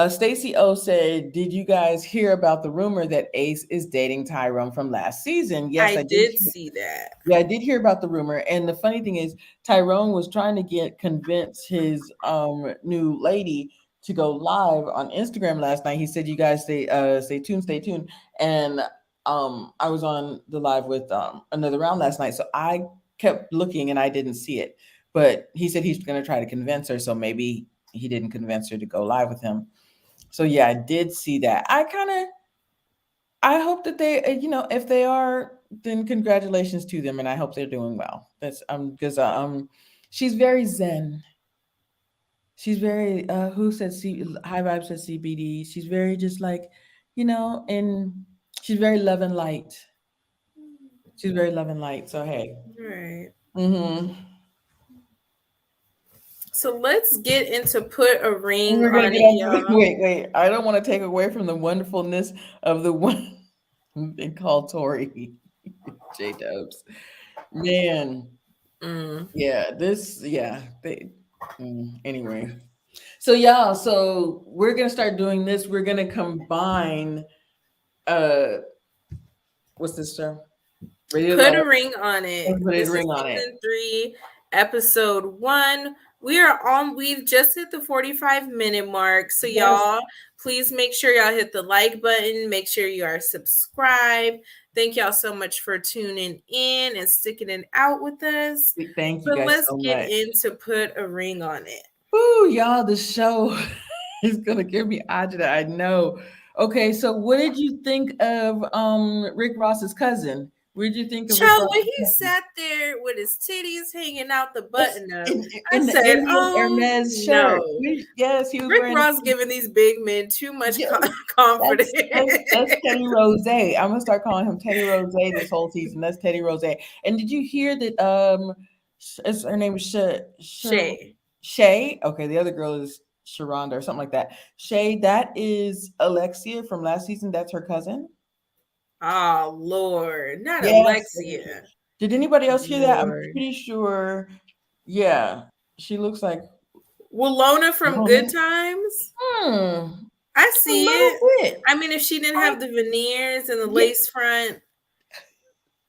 Stacy O said, "Did you guys hear about the rumor that Ace is dating Tyrone from last season?" Yes, I I did. did see that. Yeah, I did hear about the rumor. And the funny thing is, Tyrone was trying to convince his new lady to go live on Instagram last night. He said, "You guys stay tuned." And I was on the live with another round last night, so I kept looking and I didn't see it. But he said he's going to try to convince her, so maybe he didn't convince her to go live with him. So yeah, I did see that. I hope that they, if they are, then congratulations to them, and I hope they're doing well. That's because she's very zen. She's very who said high vibe said CBD. She's very just like, and she's very love and light. She's very love and light. So hey, Right. mm-hmm. So let's get into put a ring We're gonna on get it, on. y'all. Wait. I don't want to take away from the wonderfulness of the one they call Tori J Dubs. Man, Mm. yeah, anyway. So yeah, so we're gonna start doing this. We're gonna combine uh what's this term? Radio Put Live a ring on it. and put a This is ring on it. season 3, episode 1. We've just hit the 45-minute mark. So Yes. y'all, please make sure y'all hit the like button. Make sure you are subscribed. Thank y'all so much for tuning in and sticking it out with us. Thank you But guys let's so get much. into put a ring on it. Woo, y'all, the show is gonna give me agita. I know. Okay, so what did you think of Rick Ross's cousin? What did you think of Rick Child, when Ross's he cousin? sat there with his titties hanging out the Yes, button up, I in the said, Indian Hermes shirt. no. Yes, he was Rick wearing. Ross giving these big men too much Yeah, confidence. that's Teddy Rose. I'm gonna start calling him Teddy Rose this whole season. That's Teddy Rose. And did you hear that? Her name is Shay. Shay. Okay, the other girl is Sharonda or something like that. Shay, that is Alexia from last season. That's her cousin. Oh Lord, not Yes. Alexia. Did anybody else hear that? I'm Lord. pretty sure. Yeah, she looks like. Walona from Good Woman. Times. Hmm. I A see little it. bit. I mean, if she didn't I have the veneers and the yeah. lace front,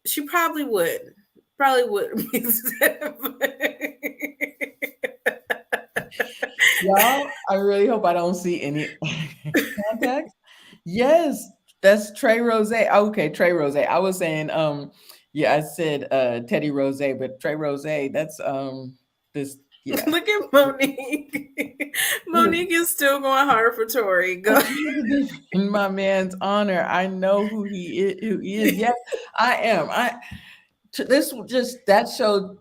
she probably would. Probably would. Y'all, I really hope I don't see any contacts. Yes, that's Trey Rose. Okay, Trey Rose. I was saying, yeah, I said Teddy Rose, but Trey Rose, that's this, yeah. Look at Monique. Monique is still going hard for Tori. I Go. tried to defend my man's honor. I know who he is. Who he is. Yes, I am. This just that showed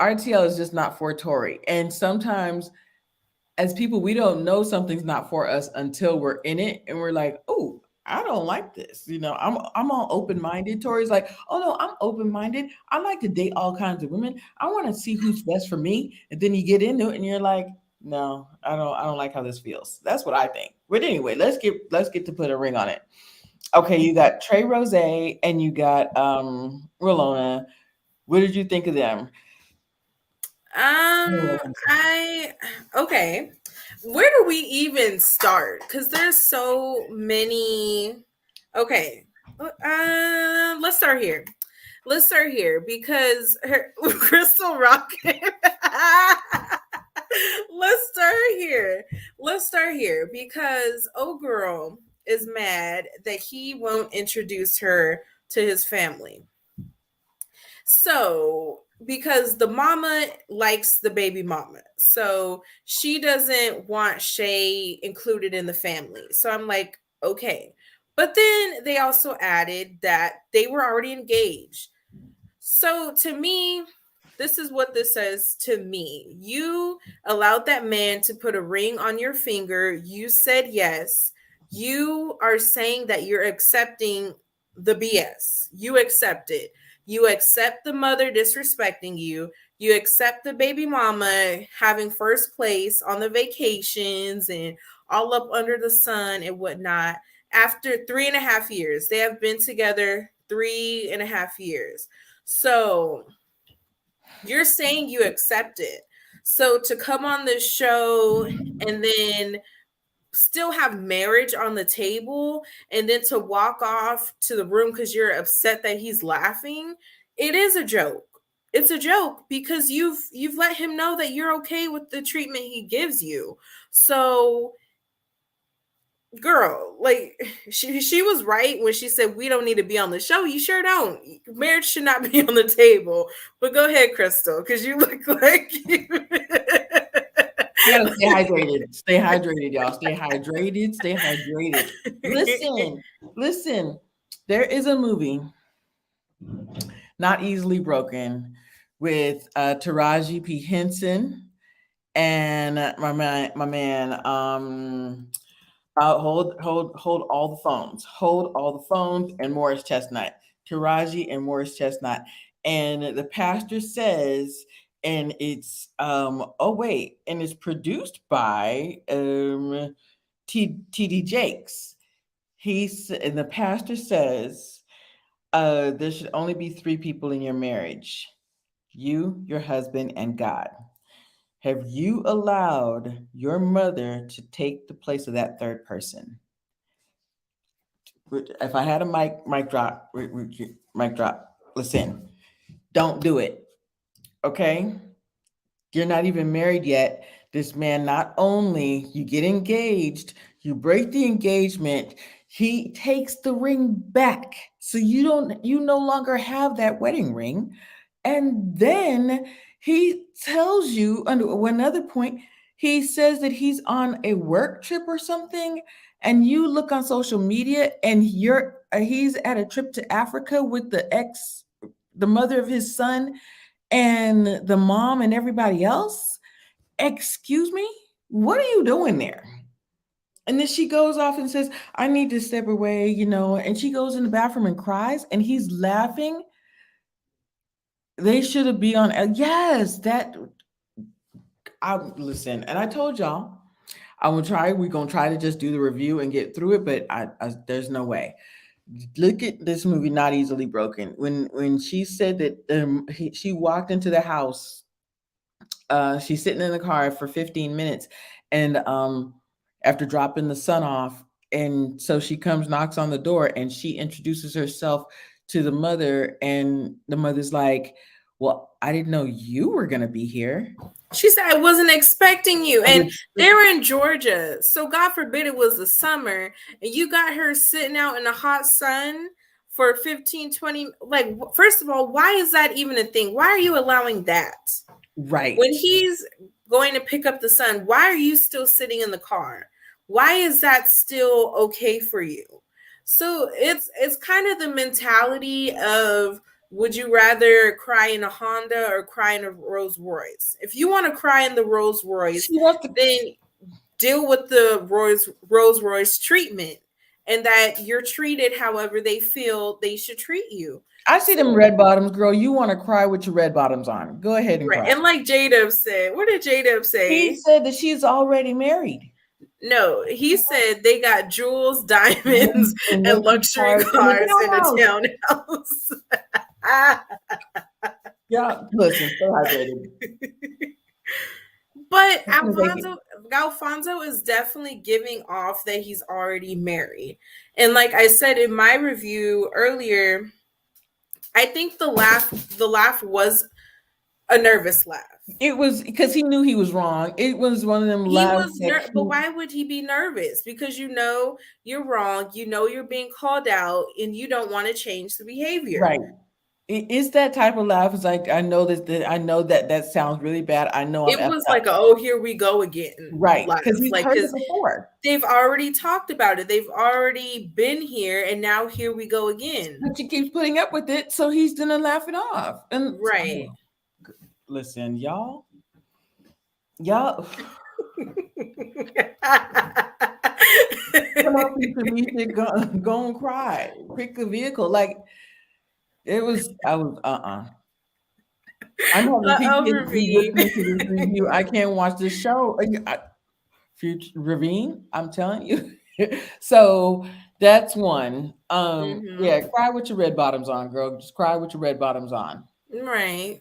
RTL is just not for Tori, and sometimes as people, we don't know something's not for us until we're in it and we're like, oh, I don't like this. I'm all open minded. Tori's like, oh no, I'm open minded. I like to date all kinds of women. I want to see who's best for me. And then you get into it and you're like, no, I don't like how this feels. That's what I think. But anyway, let's get to put a ring on it. Okay, you got Trey Rose and you got Rolona. What did you think of them? I okay. Where do we even start? Because there's so many. Okay, let's start here. Let's start here because Crystal Rocket. Let's start here. Let's start here because oh girl, is mad that he won't introduce her to his family. So, because the mama likes the baby mama. So, she doesn't want Shay included in the family. So, I'm like, okay. But then they also added that they were already engaged. So, to me, this is what this says to me. You allowed that man to put a ring on your finger. You said yes. You are saying that you're accepting the BS. You accept it. You accept the mother disrespecting you. You accept the baby mama having first place on the vacations and all up under the sun and whatnot. After 3.5 years, they have been together 3.5 years. So you're saying you accept it. So to come on this show and then still have marriage on the table and then to walk off to the room because you're upset that he's laughing, it is a joke. It's a joke because you've let him know that you're okay with the treatment he gives you. So girl, like she was right when she said we don't need to be on the show. You sure don't. Marriage should not be on the table. But go ahead, Crystal, because you look like you. You gotta stay hydrated. Stay hydrated, y'all. Stay hydrated. Stay hydrated. Listen, listen. There is a movie, Not Easily Broken, with Taraji P. Henson and my man. Hold all the phones. Hold all the phones and Morris Chestnut. Taraji and Morris Chestnut. And the pastor says, and it's oh wait, and it's produced by TD Jakes. And the pastor says, there should only be three people in your marriage: you, your husband, and God. Have you allowed your mother to take the place of that third person? If I had a mic drop, mic drop. Listen, don't do it. Okay, you're not even married yet. This man, not only you get engaged, you break the engagement, he takes the ring back. So you no longer have that wedding ring. And then he tells you under one other point, he says that he's on a work trip or something. And you look on social media and he's at a trip to Africa with the mother of his son and the mom and everybody else. Excuse me? What are you doing there? And then she goes off and says, I need to step away, and she goes in the bathroom and cries, and he's laughing. They should have been on. Yes, I listen, and I told y'all we're gonna try to just do the review and get through it, but there's no way. Look at this movie, Not Easily Broken. When she said that she walked into the house, she's sitting in the car for 15 minutes, and after dropping the son off, and so she comes, knocks on the door, and she introduces herself to the mother, and the mother's like, well, I didn't know you were gonna be here. She said, I wasn't expecting you. And they were in Georgia. So God forbid it was the summer. And you got her sitting out in the hot sun for 15, 20. Like, first of all, why is that even a thing? Why are you allowing that? Right. When he's going to pick up the son, why are you still sitting in the car? Why is that still okay for you? So it's kind of the mentality of, would you rather cry in a Honda or cry in a Rolls Royce? If you want to cry in the Rolls Royce, then deal with the Rolls Royce treatment, and that you're treated however they feel they should treat you. I see them red bottoms, girl. You want to cry with your red bottoms on. Go ahead and cry. And like J-Dub said, what did J-Dub say? He said that she's already married. No, he said they got jewels, diamonds, and luxury cars in a townhouse. Yeah, listen, so hydrated. But Alfonso is definitely giving off that he's already married. And like I said in my review earlier, I think the laugh was A nervous laugh. It was because he knew he was wrong. It was one of them He laughs was that but he why would he be nervous? Because you know you're wrong, you know you're being called out, and you don't want to change the behavior. right. It's that type of laugh. It's like I know that I know that that sounds really bad. I know I'm It effed was up. like, oh, here we go again Right, laugh. because he's Like, heard it because before. they've already talked about it, they've already been here, and now here we go again. But she keeps putting up with it, so he's gonna laugh it off. And Right. oh, listen, y'all come up to me to go and cry. Pick the vehicle. Like it was I was I'm having PTSD Ravine. listening to this review. I can't watch this show. Future Ravine, I'm telling you. So that's one. Yeah, Hmm. cry with your red bottoms on, girl. Just cry with your red bottoms on. Right.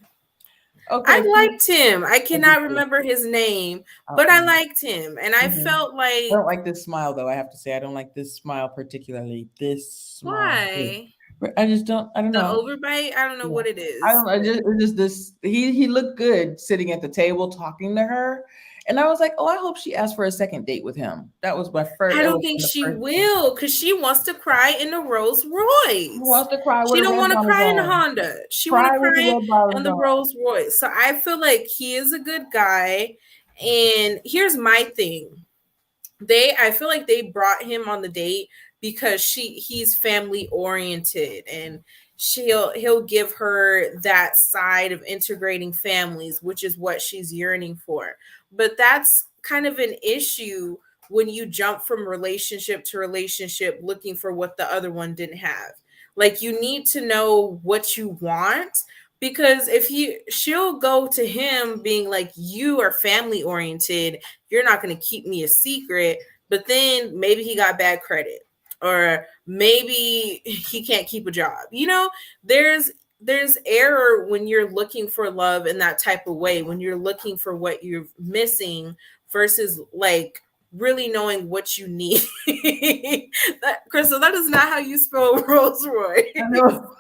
Okay, I liked him. I I do cannot too. remember his name, but I Uh-uh. liked him. And I Mhm. felt I like, don't like this smile though. I have to say, I don't like this smile particularly. This smile. why? I just don't. I don't The know. overbite? I don't know Yeah. what it I is. don't know. It's just this. He looked good sitting at the table talking to her, and I was like, oh, I hope she asked for a second date with him. That was my first. I That don't was think the she first thing. will because she wants to cry in the Rolls Who Royce. wants to cry with She her don't red want to bottoms cry in the on? Honda. She want to Cry with the cry red in bottoms the on. Rolls Royce. So I feel like he is a good guy. And here's my thing. I feel like they brought him on the date because he's family oriented, and he'll give her that side of integrating families, which is what she's yearning for. But that's kind of an issue when you jump from relationship to relationship looking for what the other one didn't have. Like, you need to know what you want, because if she'll go to him being like, you are family oriented, you're not going to keep me a secret. But then maybe he got bad credit, or maybe he can't keep a job. There's error when you're looking for love in that type of way, when you're looking for what you're missing versus like really knowing what you need. Crystal, that is not how you spell Rolls Royce. I know.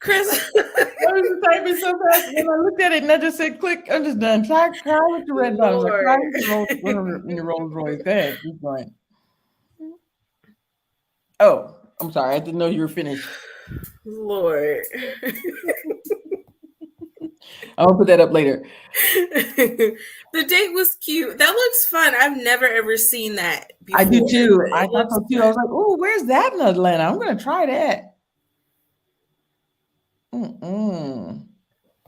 Chris. I was typing so fast when I looked at it and I just said, "Click." I'm just done. Cry with the red bottoms. Like cry Lord. with your Rolls Royce. Go ahead, keep going. Oh, I'm sorry. I didn't know you were finished. Lord. I'm gonna put that up later. The date was cute. That looks fun. I've never ever seen that I do before, too. but I it thought looks so too. I was fun. like, "Oh, where's that in Atlanta? I'm gonna try that." Mm-mm.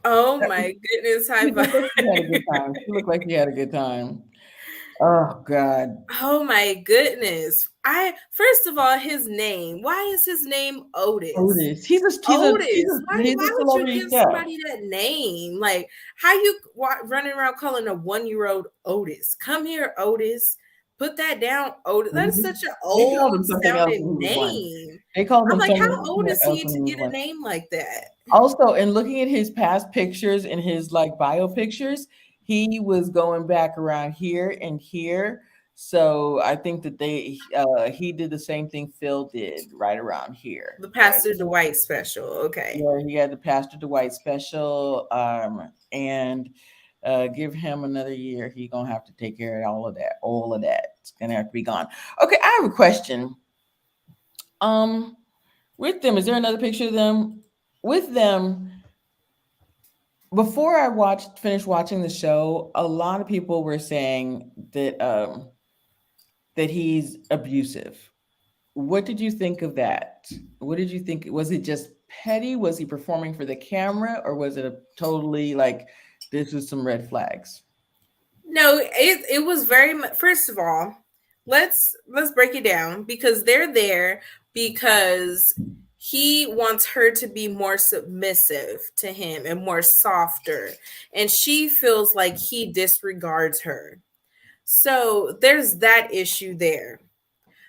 Oh That was, my goodness, high she five. looked like she had a good time. She looked like she had a good time. Oh God, Oh my goodness. I First of all, his name. Why is his name Otis? Otis. Otis. He's a Why would you celebrity give chef. somebody that name? Like, how you running around calling a 1-year-old Otis? Come here, Otis. Put that down, Otis. That is such an They called old him something else when sounding he was one. name. They called I'm him like, something how old is else he when to he was get a one. name like that? Also, in looking at his past pictures and his like bio pictures, he was going back around here and here. So I think that he did the same thing Phil did right around here. The Right. Pastor Dwight special. Okay. Yeah, he had the Pastor Dwight special. And give him another year. He gonna have to take care of all of that. All of that. It's gonna have to be gone. Okay, I have a question. Um, with them, is there another picture of them? With them, before I finished watching the show, a lot of people were saying that he's abusive. What did you think of that? What did you think? Was it just petty? Was he performing for the camera, or was it a totally like this is some red flags? No, it was very much. First of all, let's break it down, because they're there because he wants her to be more submissive to him and more softer, and she feels like he disregards her. So there's that issue there.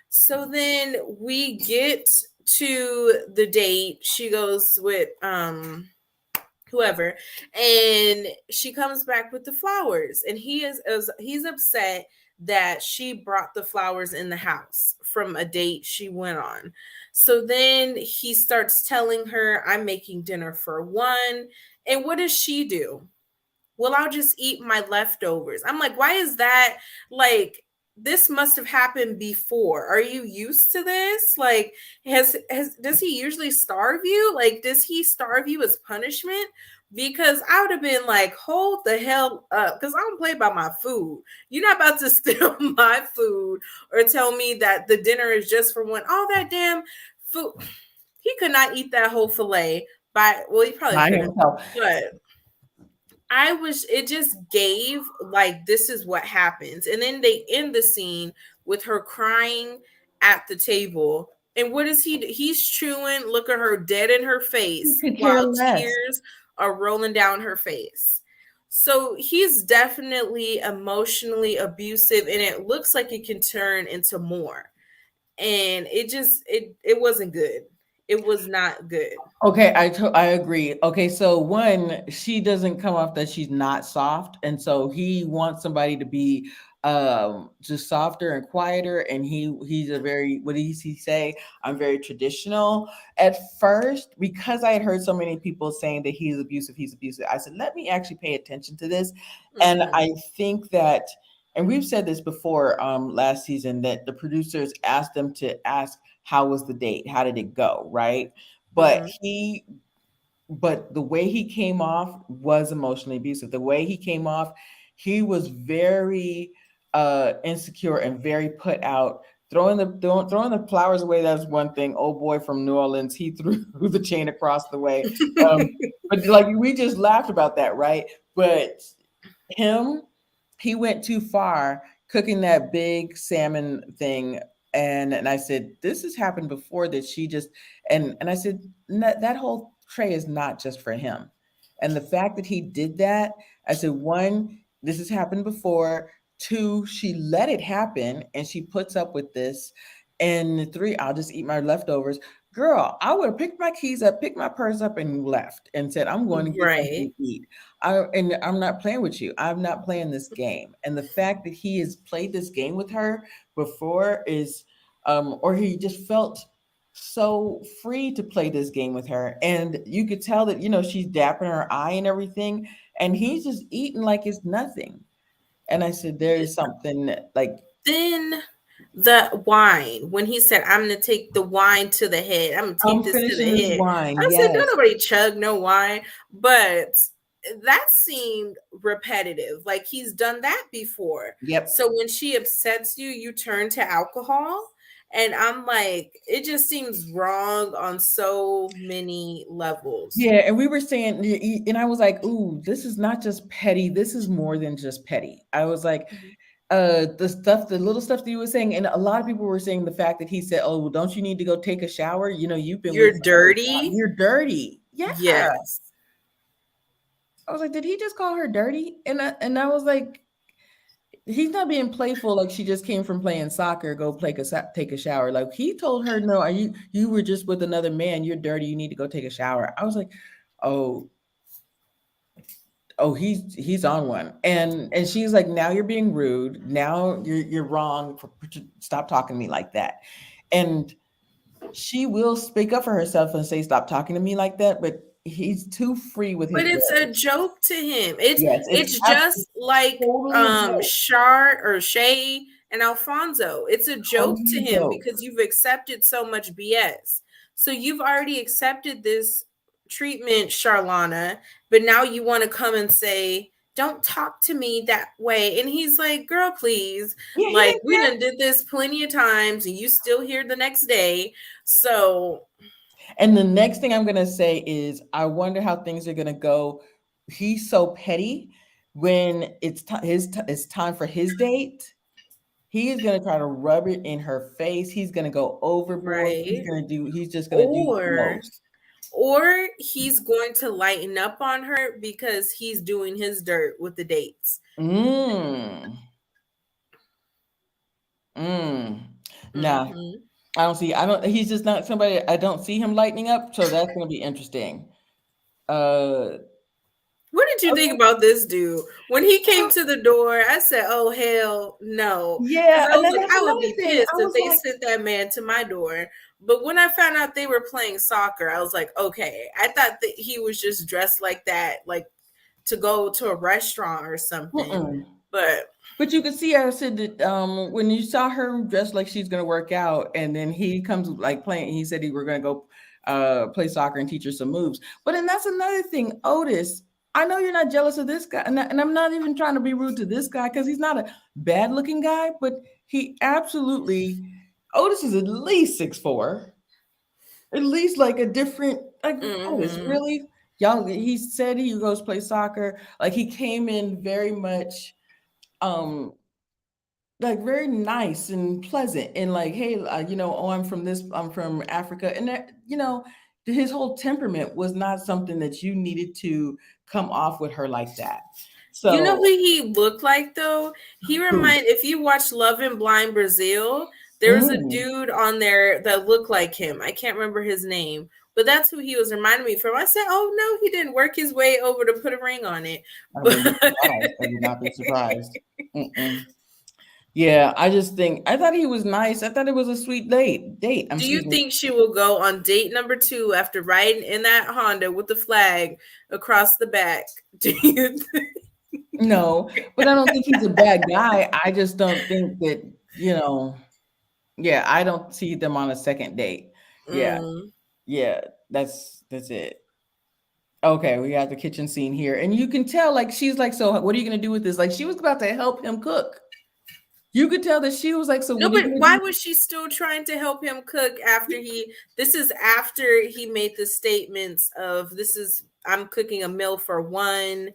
So then we get to the date. She goes with whoever, and she comes back with the flowers, and he's upset that she brought the flowers in the house from a date she went on. So then he starts telling her, I'm making dinner for one. And what does she do? Well, I'll just eat my leftovers. I'm like, why is that? Like, this must have happened before. Are you used to this? Like, does he usually starve you? Like, does he starve you as punishment? Because I would have been like, hold the hell up, because I don't play by my food. You're not about to steal my food or tell me that the dinner is just for one. All that damn food. He could not eat that whole fillet by, well, he probably By could have, himself. but it just gave like this is what happens. And then they end the scene with her crying at the table. And what does he do? He's chewing, look at her dead in her He face could care while less. tears are rolling down her face. So he's definitely emotionally abusive, and it looks like it can turn into more. And it wasn't good. It was not good. Okay, I agree. Okay, so one, she doesn't come off that she's not soft, and so he wants somebody to be just softer and quieter. And he's a very, what does he say? I'm very traditional. At first, because I had heard so many people saying that he's abusive, I said, let me actually pay attention to this. And Mm-hmm. I think that, and we've said this before last season, that the producers asked them to ask, how was the date? How did it go? Right? But Mm-hmm. the way he came off was emotionally abusive. The way he came off, he was very insecure and very put out. Throwing the flowers away, that's one thing. Old boy from New Orleans, he threw the chain across the way. um, but like, we just laughed about that, right? But him, he went too far cooking that big salmon thing. And I said, this has happened before, that she just, and I said, that whole tray is not just for him. And the fact that he did that, I said, one, this has happened before. Two, she let it happen and she puts up with this. And three, I'll just eat my leftovers. Girl, I would have picked my keys up, picked my purse up, and left and said, I'm going to get something Right. to eat. And I'm not playing with you. I'm not playing this game. And the fact that he has played this game with her before is, or he just felt so free to play this game with her. And you could tell that, she's dapping her eye and everything. And he's just eating like it's nothing. And I said, there is something like, Then the wine, when he said, I'm gonna take the wine to the head, I'm gonna take I'm this to the finishing this head. wine. I said, don't Yes. nobody chug no wine. But that seemed repetitive. Like he's done that before. Yep. So when she upsets you, you turn to alcohol. And I'm like, it just seems wrong on so many levels. Yeah, and we were saying, and I was like, "Ooh, this is not just petty. This is more than just petty." I was like, the little stuff that you were saying, and a lot of people were saying the fact that he said, "Oh, well, don't you need to go take a shower? You've been with You're me for a while. dirty. You're dirty." Yeah, Yes. I was like, did he just call her dirty? And I was like, he's not being playful. Like, she just came from playing soccer. Go take a shower. Like, he told her, no, you were just with another man. You're dirty. You need to go take a shower. I was like, oh, he's on one. And she's like, now you're being rude. Now you're wrong. Stop talking to me like that. And she will speak up for herself and say, stop talking to me like that. But he's too free with But his it's a words. joke to him. It's Yes, it's it's just like totally a joke. Shar or Shay and Alfonso. It's a joke to Totally a him joke. because you've accepted so much BS. So you've already accepted this treatment, Charlana, but now you want to come and say, don't talk to me that way. And he's like, girl, please. Yeah, he Like, didn't we care. done did this plenty of times and you still here the next day. So And the next thing I'm gonna say is, I wonder how things are gonna go. He's so petty when it's time for his date. He is gonna try to rub it in her face. He's gonna go overboard. right. He's just gonna do the Or most. or he's going to lighten up on her because he's doing his dirt with the dates. Mm. Mm. Nah, Hmm. I don't, he's just not somebody, I don't see him lightening up, so that's gonna be interesting. Uh What did you think about this dude? When he came to the door, I said, "Oh hell no," because Yeah, I and was then like, that's I would another be thing. pissed I if was they like, sent that man to my door. But when I found out they were playing soccer, I was like, okay. I thought that he was just dressed like that, like to go to a restaurant or something. mm-mm. But But you could see, I said that when you saw her dressed like she's gonna work out, and then he comes like playing. He said he were gonna go play soccer and teach her some moves. But then that's another thing, Otis. I know you're not jealous of this guy, and I'm not even trying to be rude to this guy because he's not a bad looking guy, but he absolutely Otis is at least 6'4", at least like a different like Otis. mm-hmm. Really, y'all. He said he goes play soccer. Like he came in very much. Um, like very nice and pleasant and like hey oh I'm from Africa and that his whole temperament was not something that you needed to come off with her like that. You know who So he looked like though? He who if you watch Love and Blind Brazil, there was a mm, dude on there that looked like him. I can't remember his name, but that's who he was reminding me from. I said, "Oh no, he didn't work his way over to put a ring on it." I But wouldn't be surprised. I would not be surprised. Mm-mm. Yeah, I just think I thought he was nice. I thought it was a sweet date. do you Excuse me. think she will go on date number 2 after riding in that Honda with the flag across the back? Do you No, but I don't think he's a bad guy. I just don't think that you know yeah, I don't see them on a second date. Yeah. mm. Yeah, that's it. Okay, we got the kitchen scene here, and you can tell like she's like, so what are you gonna do with this? Like she was about to help him cook. You could tell that she was like, so No, what are you but gonna why do? was she still trying to help him cook after this is after he made the statements of this is I'm cooking a meal for one.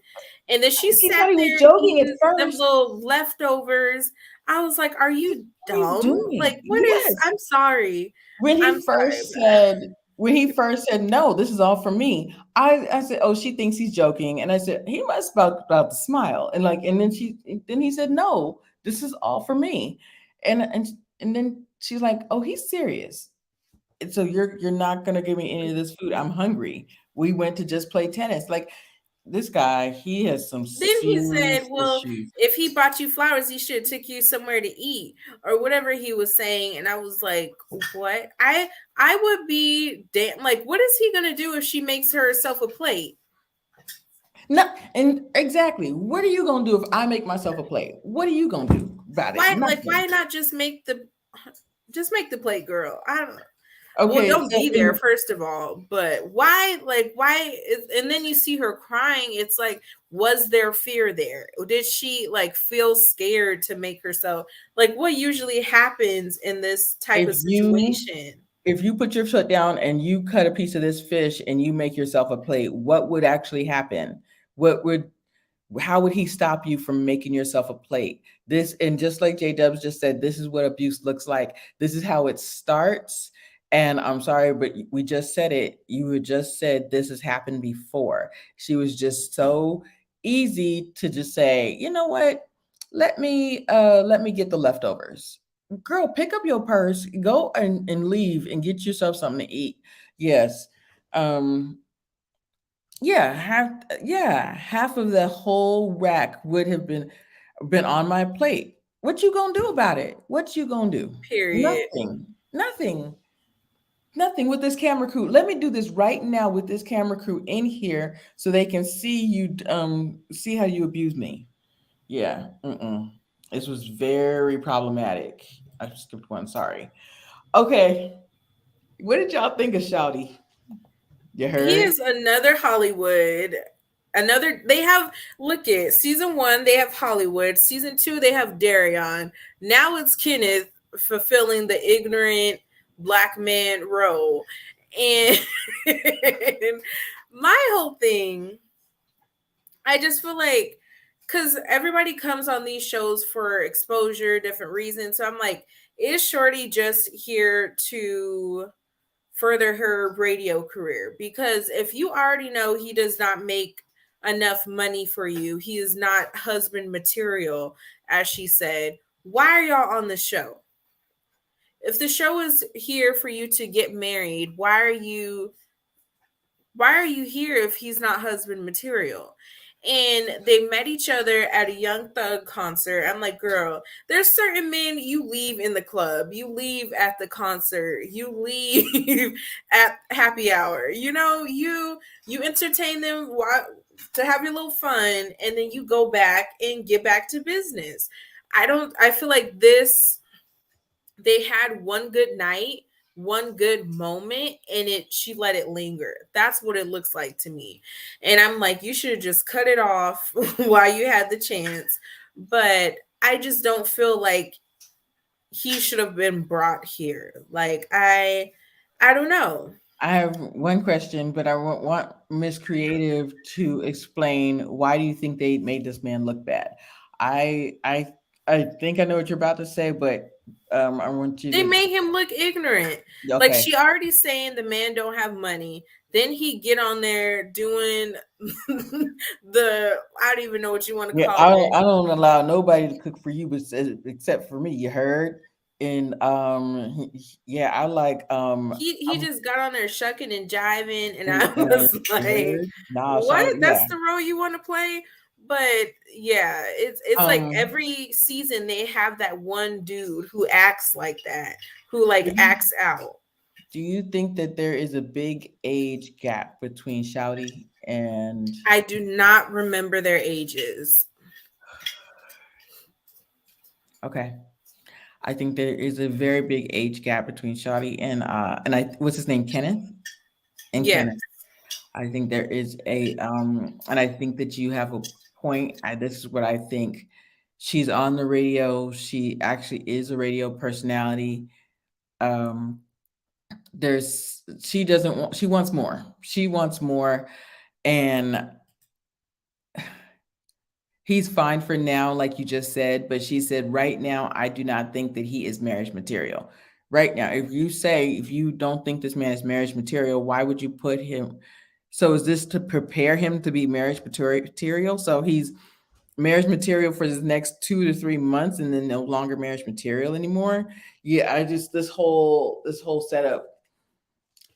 And then she She sat thought he was there joking at eating them first. little leftovers. I was like, are you What are you dumb? doing? Like, what is Yes. I'm sorry. When I'm he sorry, first said no, this is all for me. I said, oh, she thinks he's joking, and I said he must about to smile, and like, and then he said, no, this is all for me, and then she's like, oh, he's serious. And so you're not gonna give me any of this food. I'm hungry. We went to just play tennis. Like this guy, he has some then he said, serious "Well, issues. if he bought you flowers, he should have took you somewhere to eat or whatever he was saying." And I was like, "What? I would be damn. Like, what is he gonna do if she makes herself a plate? No, and exactly. What are you gonna do if I make myself a plate? What are you gonna do about it? Why Nothing. not just make the plate, girl? I don't. Well, Okay, don't be there first of all, but why? Like, and then you see her crying. It's like, was there fear there? Or did she like feel scared to make herself like what usually happens in this type if of you situation? if you put your foot down and you cut a piece of this fish and you make yourself a plate, what would actually happen? What would how would he stop you from making yourself a plate? This and just like J Dubs just said, this is what abuse looks like. This is how it starts. And I'm sorry, but we just said it. You had just said this has happened before. She was just so easy to just say, you know what? Let me get the leftovers. Girl, pick up your purse, go and leave and get yourself something to eat. Yes. Um, half of the whole rack would have been on my plate. What you gonna do about it? What you gonna do? Period. Nothing. Nothing. Nothing with this camera crew. Let me do this right now with this camera crew in here so they can see you see how you abuse me. Yeah. Mm-mm. This was very problematic. I skipped one, sorry. Okay. What did y'all think of Shouty? You He heard? is another Hollywood. Another they have look at season 1 they have Hollywood, season 2 they have Darion. Now it's Kenneth fulfilling the ignorant black man role. And my whole thing, I just feel like cuz everybody comes on these shows for exposure, different reasons. So I'm like, is Shorty just here to further her radio career? Because if you already know he does not make enough money for you, he is not husband material, as she said, why are y'all on the show? If the show is here for you to get married, why are you here if he's not husband material? and they met each other at a Young Thug concert. I'm like, girl, there's certain men you leave in the club, you leave at the concert, you leave at happy hour. You know, you entertain them to have your little fun, and then you go back and get back to business. I don't. I feel like this, they had one good night, one good moment, and it she let it linger. That's what it looks like to me. And I'm like, you should have just cut it off while you had the chance. But I just don't feel like he should have been brought here. Like I don't know. I have one question, but I want Miss Creative to explain why do you think they made this man look bad? I I I think I know what you're about to say, but I want you They to. made him look ignorant. Like, Okay. she already saying the man don't have money. Then he get on there doing the, I don't even know what you want to Yeah, call I it. don't, I don't allow nobody to cook for you, but except for me. You heard? And yeah, I like He just got on there shucking and jiving, and I and was you like, heard? Nah, "What? shout That's yeah. the role you want to play?" But yeah, it's like Um, every season they have that one dude who acts like that, who do like you acts out. do you think that there is a big age gap between Shouty and I do not remember their ages. okay? I think there is a very big age gap between Shouty and I what's his name? Kenneth? And Yeah, Kenneth. I think there is a and I think that you have a point. This is what I think. She's on the radio. She actually is a radio personality. Um, she doesn't want. She wants more. She wants more, and he's fine for now, like you just said. But she said, right now, I do not think that he is marriage material. Right now, if you don't think this man is marriage material, why would you put him? So is this to prepare him to be marriage material? So he's marriage material for the next 2 to 3 months, and then no longer marriage material anymore. Yeah, I just this whole setup.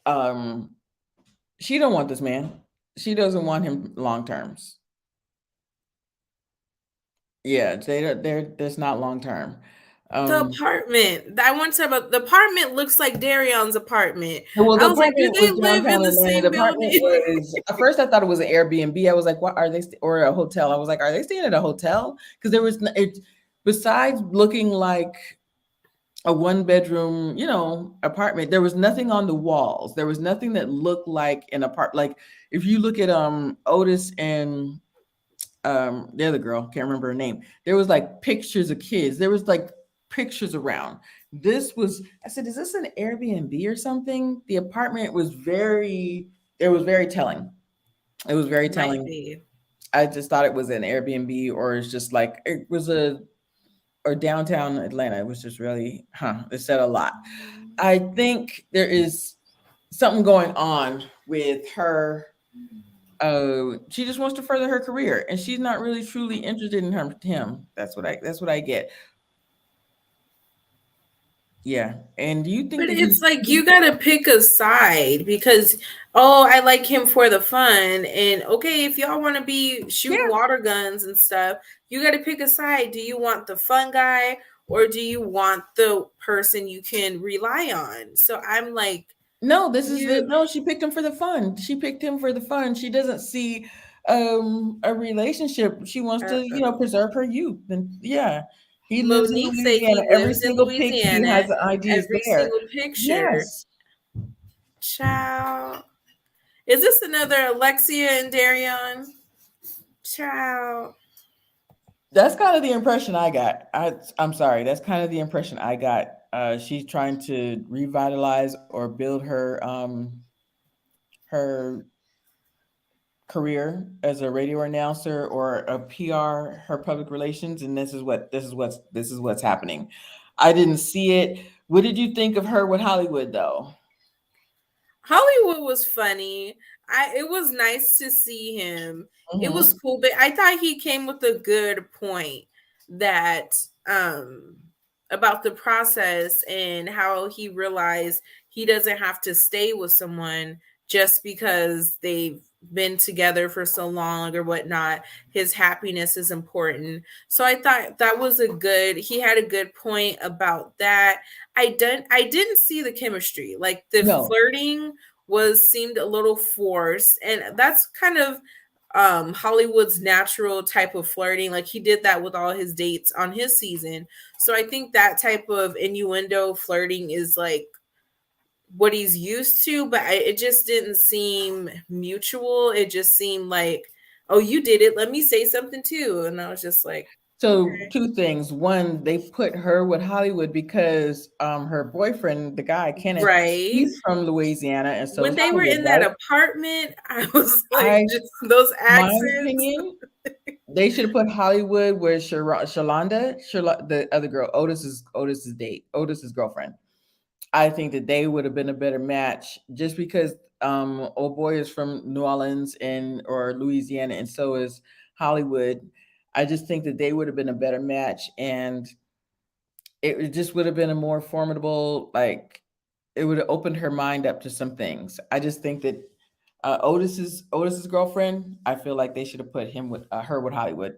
Um, she don't want this man. She doesn't want him long terms. Yeah, there's not long term. the Um, apartment. I want to talk about the apartment. Looks like Darion's apartment. well, I the was like, do apartment they was live in downtown the Atlanta. The same apartment building? was at first I thought it was an Airbnb. I was like, what are they or a hotel? I was like, are they staying at a hotel? Because there was it besides looking like a one bedroom, apartment. There was nothing on the walls. There was nothing that looked like an apartment. Like if you look at Otis and the other girl, can't remember her name. There was like pictures of kids. There was like pictures around. This was I said, is this an Airbnb or something? The apartment was very it was very telling. It was very Might telling. be. I just thought it was an Airbnb or it's just like it was a or downtown Atlanta. It was just really, it said a lot. I think there is something going on with her. She just wants to further her career, and she's not really truly interested in him. That's what I get. Yeah. And do you think But that it's like you gotta pick a side because, oh, I like him for the fun, and okay, if y'all want to be shooting Yeah. water guns and stuff, you gotta pick a side. Do you want the fun guy or do you want the person you can rely on? So I'm like, No, this is the you. no, she picked him for the fun. She picked him for the fun. She doesn't see a relationship. She wants to, Uh-oh. preserve her youth. And yeah, he lives in Monique said Louisiana. he Every lives in single pic he has Louisiana. the ID is Every there. single picture. Yes. Child. Is this another Alexia and Darion? Child. That's kind of the impression I got. I'm sorry. That's kind of the impression I got. She's trying to revitalize or build her career as a radio announcer or a PR, her public relations, and this is what's happening. I didn't see it. What did you think of her with Hollywood though? Hollywood was funny. It was nice to see him. It was Hmm. cool, but I thought he came with a good point that about the process and how he realized he doesn't have to stay with someone just because they've been together for so long or whatnot, his happiness is important. So I thought that was a good, he had a good point about that. I didn't see the chemistry. Like the No. flirting was seemed a little forced, and that's kind of Hollywood's natural type of flirting. Like he did that with all his dates on his season. So I think that type of innuendo flirting is like what he's used to, but it just didn't seem mutual. It just seemed like, oh, you did it. Let me say something too. And I was just like, So okay. two things. One, they put her with Hollywood because her boyfriend, the guy Kenneth, Right. he's from Louisiana, and so When is they were Hollywood, in that right? apartment, I was like, I, just those my accents. opinion, they should have put Hollywood where the other girl, Otis's date, Otis's girlfriend. I think that they would have been a better match just because old boy is from New Orleans and or Louisiana, and so is Hollywood. I just think that they would have been a better match, and just would have been a more formidable, like it would have opened her mind up to some things. I just think that Otis's girlfriend, I feel like they should have put him with her with Hollywood.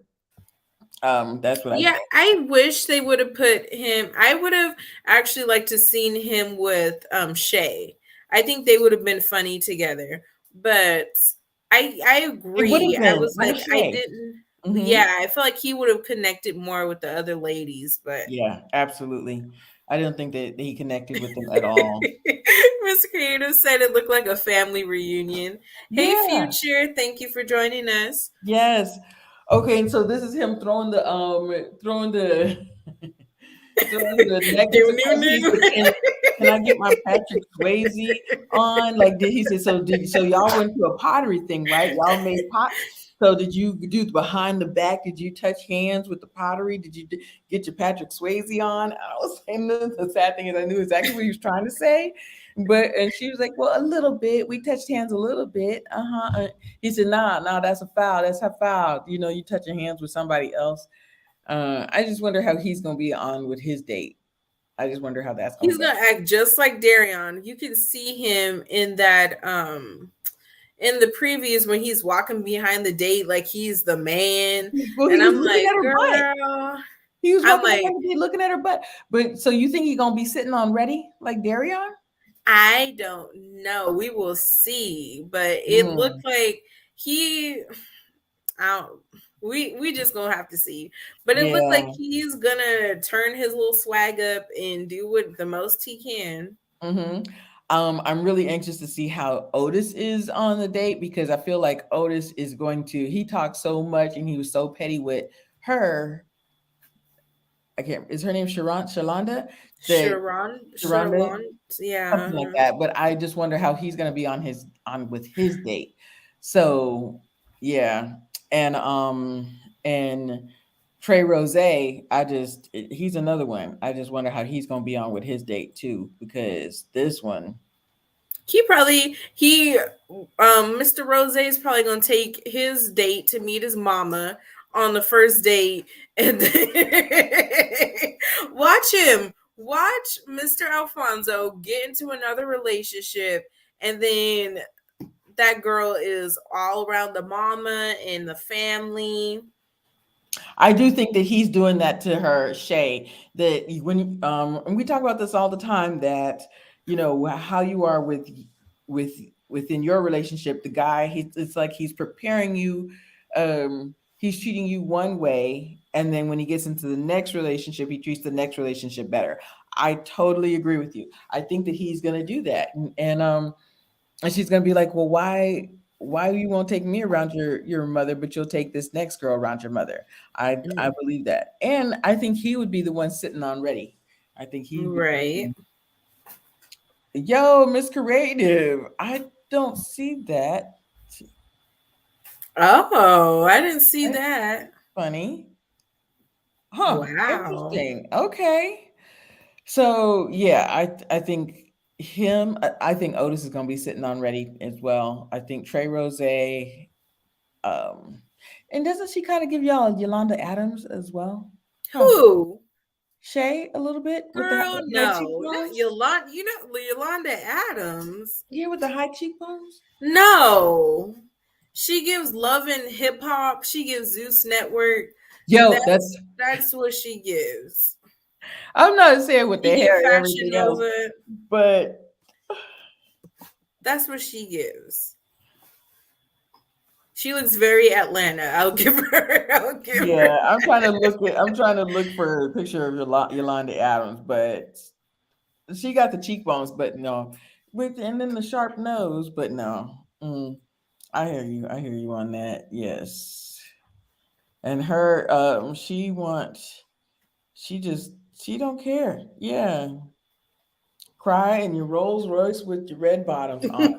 That's what I Yeah, think. I wish they would have put him. I would have actually liked to seen him with Shay. I think they would have been funny together. But I It would agree. have I been. was like Where's I Shay? didn't. Hmm. Yeah, I feel like he would have connected more with the other ladies, but Yeah, absolutely. I don't think that he connected with them at all. Miss Creative said it looked like a family reunion. Hey Yeah. Future, thank you for joining us. Yes. Okay, and so this is him throwing the throwing the necklace New new across. He new. said, "Can I get my Patrick Swayze on?" Like did he said, so y'all went to a pottery thing, right? Y'all made pots. So did you do behind the back? Did you touch hands with the pottery? Did you get your Patrick Swayze on? I was saying the sad thing is I knew exactly what he was trying to say, but and she was like, "Well, a little bit. We touched hands a little bit." He said, "Nah, that's a foul. That's a foul. You know, you touching hands with somebody else." I just wonder how he's gonna be on with his date. I just wonder how that's gonna He's go. gonna act just like Darion. You can see him in that in the previews when he's walking behind the date like he's the man. Well, he And was I'm looking like, at her butt. girl, He was I'm walking like, behind the gate looking at her butt. But so you think he's gonna be sitting on ready like Darion? I don't know. We will see. But it Mm, looked like he I don't we just gonna have to see. But it looked like yeah. he's gonna turn his little swag up and do what the most he can. Hmm. I'm really anxious to see how Otis is on the date because I feel like Otis is going to. He talked so much and he was so petty with her. I can't. Is her name Shalonda? That Sharonda, Sharon, yeah. something like that. But I just wonder how he's going to be on with his date. So yeah, and and Trey Rose, he's another one. I just wonder how he's going to be on with his date too because this one. He Mr. Rose is probably gonna take his date to meet his mama on the first date and then watch Mr. Alfonso get into another relationship, and then that girl is all around the mama and the family. I do think that he's doing that to her, Shay. That when and we talk about this all the time, that how you are with within your relationship, the guy, it's like he's preparing you, he's treating you one way, and then when he gets into the next relationship, he treats the next relationship better. I totally agree with you. I think that he's gonna do that, and she's gonna be like, "Well, why you won't take me around your mother, but you'll take this next girl around your mother?" I Mm, believe that, and I think he would be the one sitting on ready. I think he would be. right. Yo, Miss Creative, I don't see that. Oh, I didn't see That's that. funny, huh? Wow. Interesting. Okay, so yeah, I think him. I think Otis is gonna be sitting on ready as well. I think Trey Rose. Um, and doesn't she kind of give y'all Yolanda Adams as well? Huh. Who? Shay a little bit with the Girl, high no, not cheekbones? Yolanda. Yolanda Adams. Yeah, with the high cheekbones. No, She gives Love and Hip Hop. She gives Zeus Network. Yo, That's that's what she gives. I'm not saying with She the gives hair and Fashion everything else, Nova. but That's what she gives. She looks very Atlanta. I'll give her. I'll give her. yeah, I'm trying to look for a picture of Yolanda Adams, but she got the cheekbones, but no, with and then the sharp nose, but no. I hear you on that. Yes, and her, she just, she don't care. Yeah, cry in your Rolls Royce with your red bottoms on.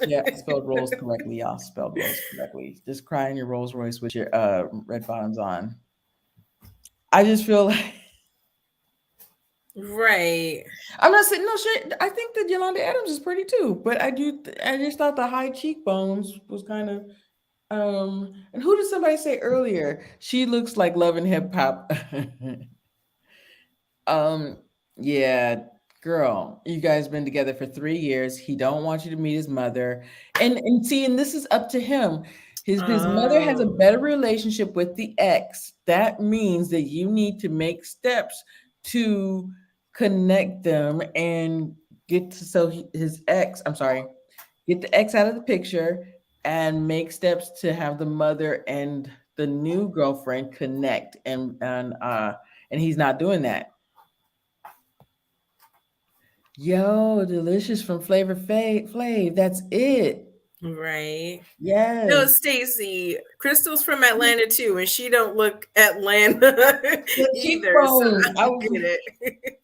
Yeah, I spelled Rolls correctly, y'all. Spelled Rolls correctly. Just cry in your Rolls Royce with your red bottoms on. I just feel like Right. I'm not saying no shit. I think that Yolanda Adams is pretty too, but I just thought the high cheekbones was kind of and who did somebody say earlier? She looks like Love and Hip Hop. Um, yeah, girl, you guys been together for 3 years. He don't want you to meet his mother, and see, and this is up to him. His mother has a Oh. better relationship with the ex. That means that you need to make steps to connect them and get to his ex. I'm sorry, get the ex out of the picture and make steps to have the mother and the new girlfriend connect and he's not doing that. Yo, delicious from Flav. That's it. Right. No, Yes. Stacy. Crystal's from Atlanta too, and she don't look Atlanta The either. So cheekbones. I get it.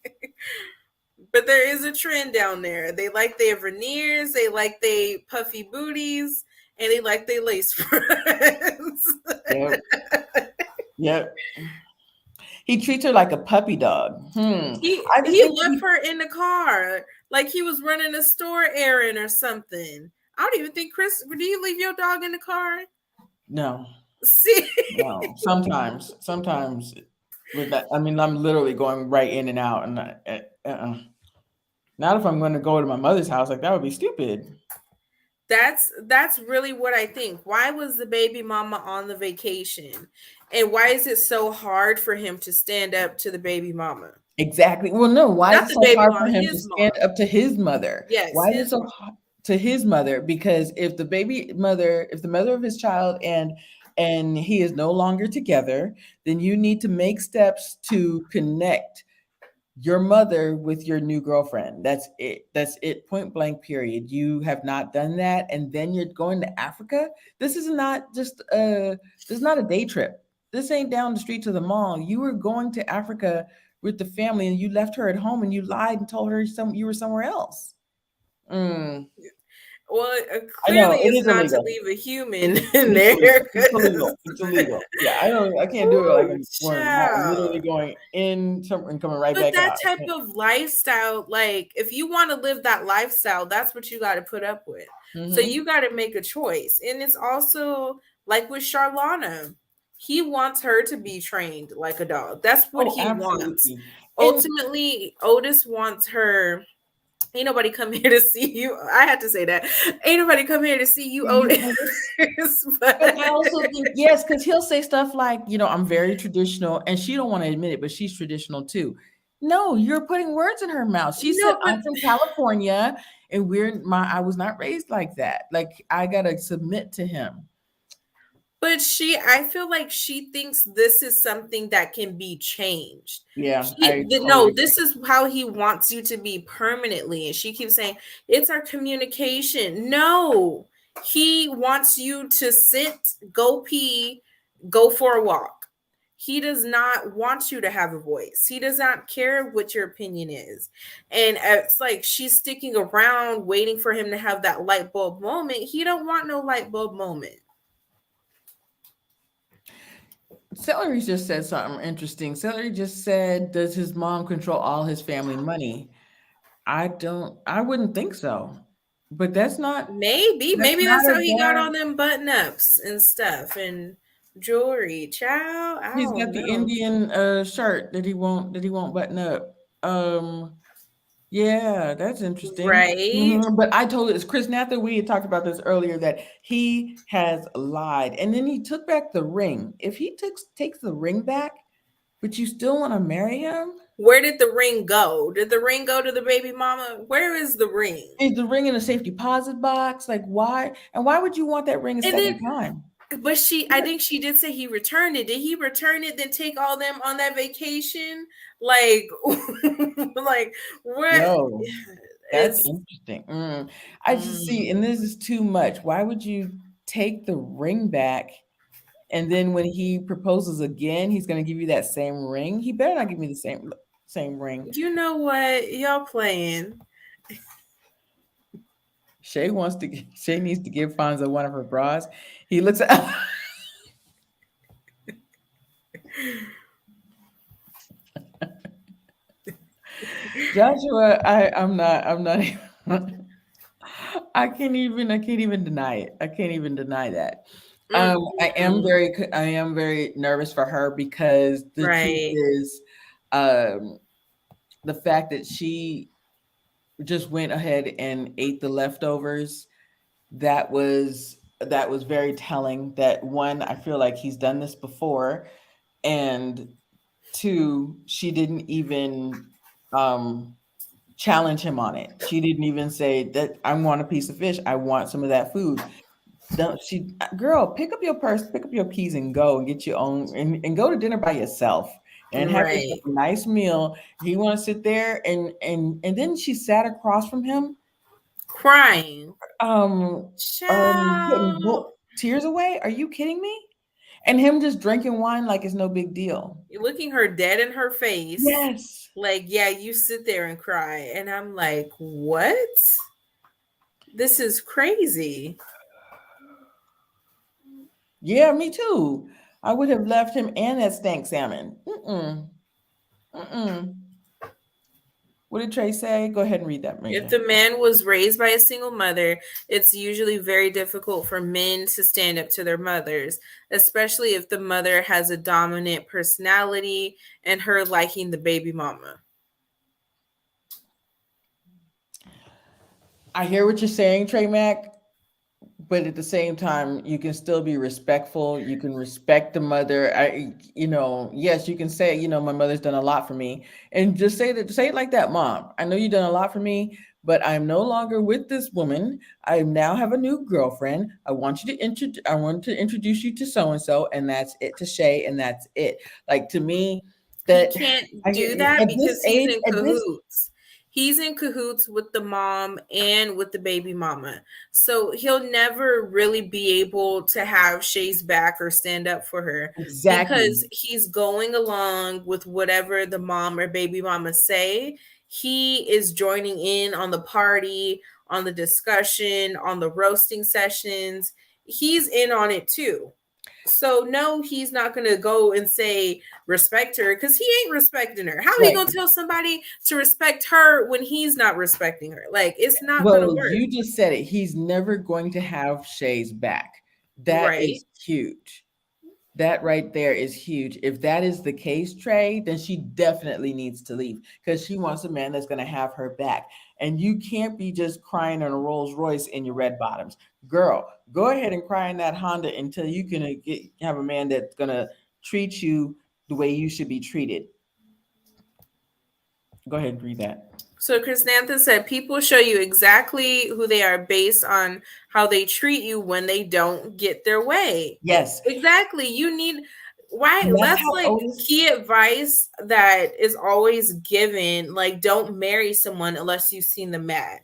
But there is a trend down there. They like their veneers, they like they puffy booties, and they like their lace fronts. Yep. Yep. He treats her like a puppy dog. I just He think left her in the car like he was running a store errand or something. I don't even think Chris. Do you leave your dog in the car? no, See, no. Sometimes with that, I mean, I'm literally going right in and out, and not if I'm going to go to my mother's house. Like that would be stupid. that's really what I think. Why was the baby mama on the vacation, and why is it so hard for him to stand up to the baby mama? Exactly. Well, no. Why is Not it the so baby hard for mama, him to his stand mom. up to his mother? Yes, Why is it his so mom. hard to his mother? Because if the mother of his child and he is no longer together, then you need to make steps to connect your mother with your new girlfriend. That's it. That's it. Point blank. Period. You have not done that, and then you're going to Africa. This is not just This is not a day trip. This ain't down the street to the mall. You were going to Africa with the family, and you left her at home, and you lied and told her you were somewhere else. Mm, Well, I know clearly it it's is not to illegal. leave a human in It's illegal. there. It's 'Cause- illegal. It's illegal. Yeah, I don't. I can't do it like Ooh, I'm going right, child. literally going in some and coming right But back that out. I type can't. of lifestyle, like if you want to live that lifestyle, that's what you got to put up with. So Hmm. you got to make a choice. And it's also like with Charlana, he wants her to be trained like a dog. That's what Oh, he wants. absolutely. And Ultimately, Otis wants her. Ain't nobody come here to see you. I had to say that. Ain't nobody come here to see you, you, Otis. Otis. But But I also think yes, because he'll say stuff like, I'm very traditional, and she don't want to admit it, but she's traditional too. No, you're putting words in her mouth. She said, no, but "I'm from California, and I was not raised like that. Like I gotta submit to him." I feel like she thinks this is something that can be changed. Yeah, I totally No, agree. this is how he wants you to be permanently. And she keeps saying, it's our communication. No, he wants you to sit, go pee, go for a walk. He does not want you to have a voice. He does not care what your opinion is. And it's like she's sticking around waiting for him to have that light bulb moment. He don't want no light bulb moment. Celery just said something interesting. Celery just said, "Does his mom control all his family money?" I don't. I wouldn't think so, but Maybe that's not that's a how he got bad. all them button ups and stuff and jewelry. Child, I He's don't got the know. Indian shirt that he won't button up. Um, Yeah, that's interesting. Right? Mhm. But I told it's Chris Nathan. We had talked about this earlier that he has lied, and then he took back the ring. If he takes the ring back, but you still want to marry him, Where did the ring go? Did the ring go to the baby mama? Where is the ring? is the ring in a safe deposit box? Like why? And why would you want that ring a And second then, time? but I think she did say he returned it. Did he return it, then take all them on that vacation? Like, like, where Yo, that's it's, interesting. I just see, and mm, this is too much. Why would you take the ring back? And then when he proposes again, he's going to give you that same ring. He better not give me the same ring. you know what? Y'all playing. Shay wants to. Shay needs to give Fonzo one of her bras. He looks at Joshua. I'm not. I'm not. Even, I can't even deny it. I can't even deny that. Mm-mm. I am very nervous for her because the truth Right. is, um, the fact that she just went ahead and ate the leftovers, that was very telling. That one, I feel like he's done this before, and two, she didn't even um challenge him on it. She didn't even say that I want a piece of fish. I want some of that food. Don't she, girl, pick up your purse, pick up your keys and go and get your own and go to dinner by yourself and have yourself Right. a nice meal. He want to sit there and then she sat across from him, Crying. um, putting Child. tears away. Are you kidding me? And him just drinking wine like it's no big deal. Looking her dead in her face. Yes. Like, yeah, you sit there and cry. And I'm like, what? This is crazy. Yeah, me too. I would have left him and that stank salmon. Mm-mm. Mm-mm. What did Trey say? Go ahead and read that, If Major. the man was raised by a single mother, it's usually very difficult for men to stand up to their mothers, especially if the mother has a dominant personality and her liking the baby mama. I hear what you're saying, Trey Mac, but at the same time, you can still be respectful. You can respect the mother. Yes, you can say, my mother's done a lot for me, and just say it like that, Mom. I know you've done a lot for me, but I'm no longer with this woman. I now have a new girlfriend. I want to introduce you to so and so, and that's it, to Shay, and that's it. Like to me, He that can't I do that at this because he's age, in at this cahoots. He's in cahoots with the mom and with the baby mama. So he'll never really be able to have Shay's back or stand up for her exactly. because he's going along with whatever the mom or baby mama say. He is joining in on the party, on the discussion, on the roasting sessions. He's in on it too. So no, he's not going to go and say respect her because he ain't respecting her. How he Right. gonna tell somebody to respect her when he's not respecting her? Like it's not gonna Well, work, you just said it. He's never going to have Shay's back. That right? is huge. That right there is huge. If that is the case, Trey, then she definitely needs to leave because she wants a man that's going to have her back. And you can't be just crying on a Rolls Royce in your red bottoms. Girl, go ahead and cry in that Honda until you can have a man that's going to treat you the way you should be treated. Go ahead and read that. So Krishnantha said, people show you exactly who they are based on how they treat you when they don't get their way. Yes. Exactly. You need why And that's that's how like Otis. key advice that is always given. Like, don't marry someone unless you've seen them mad.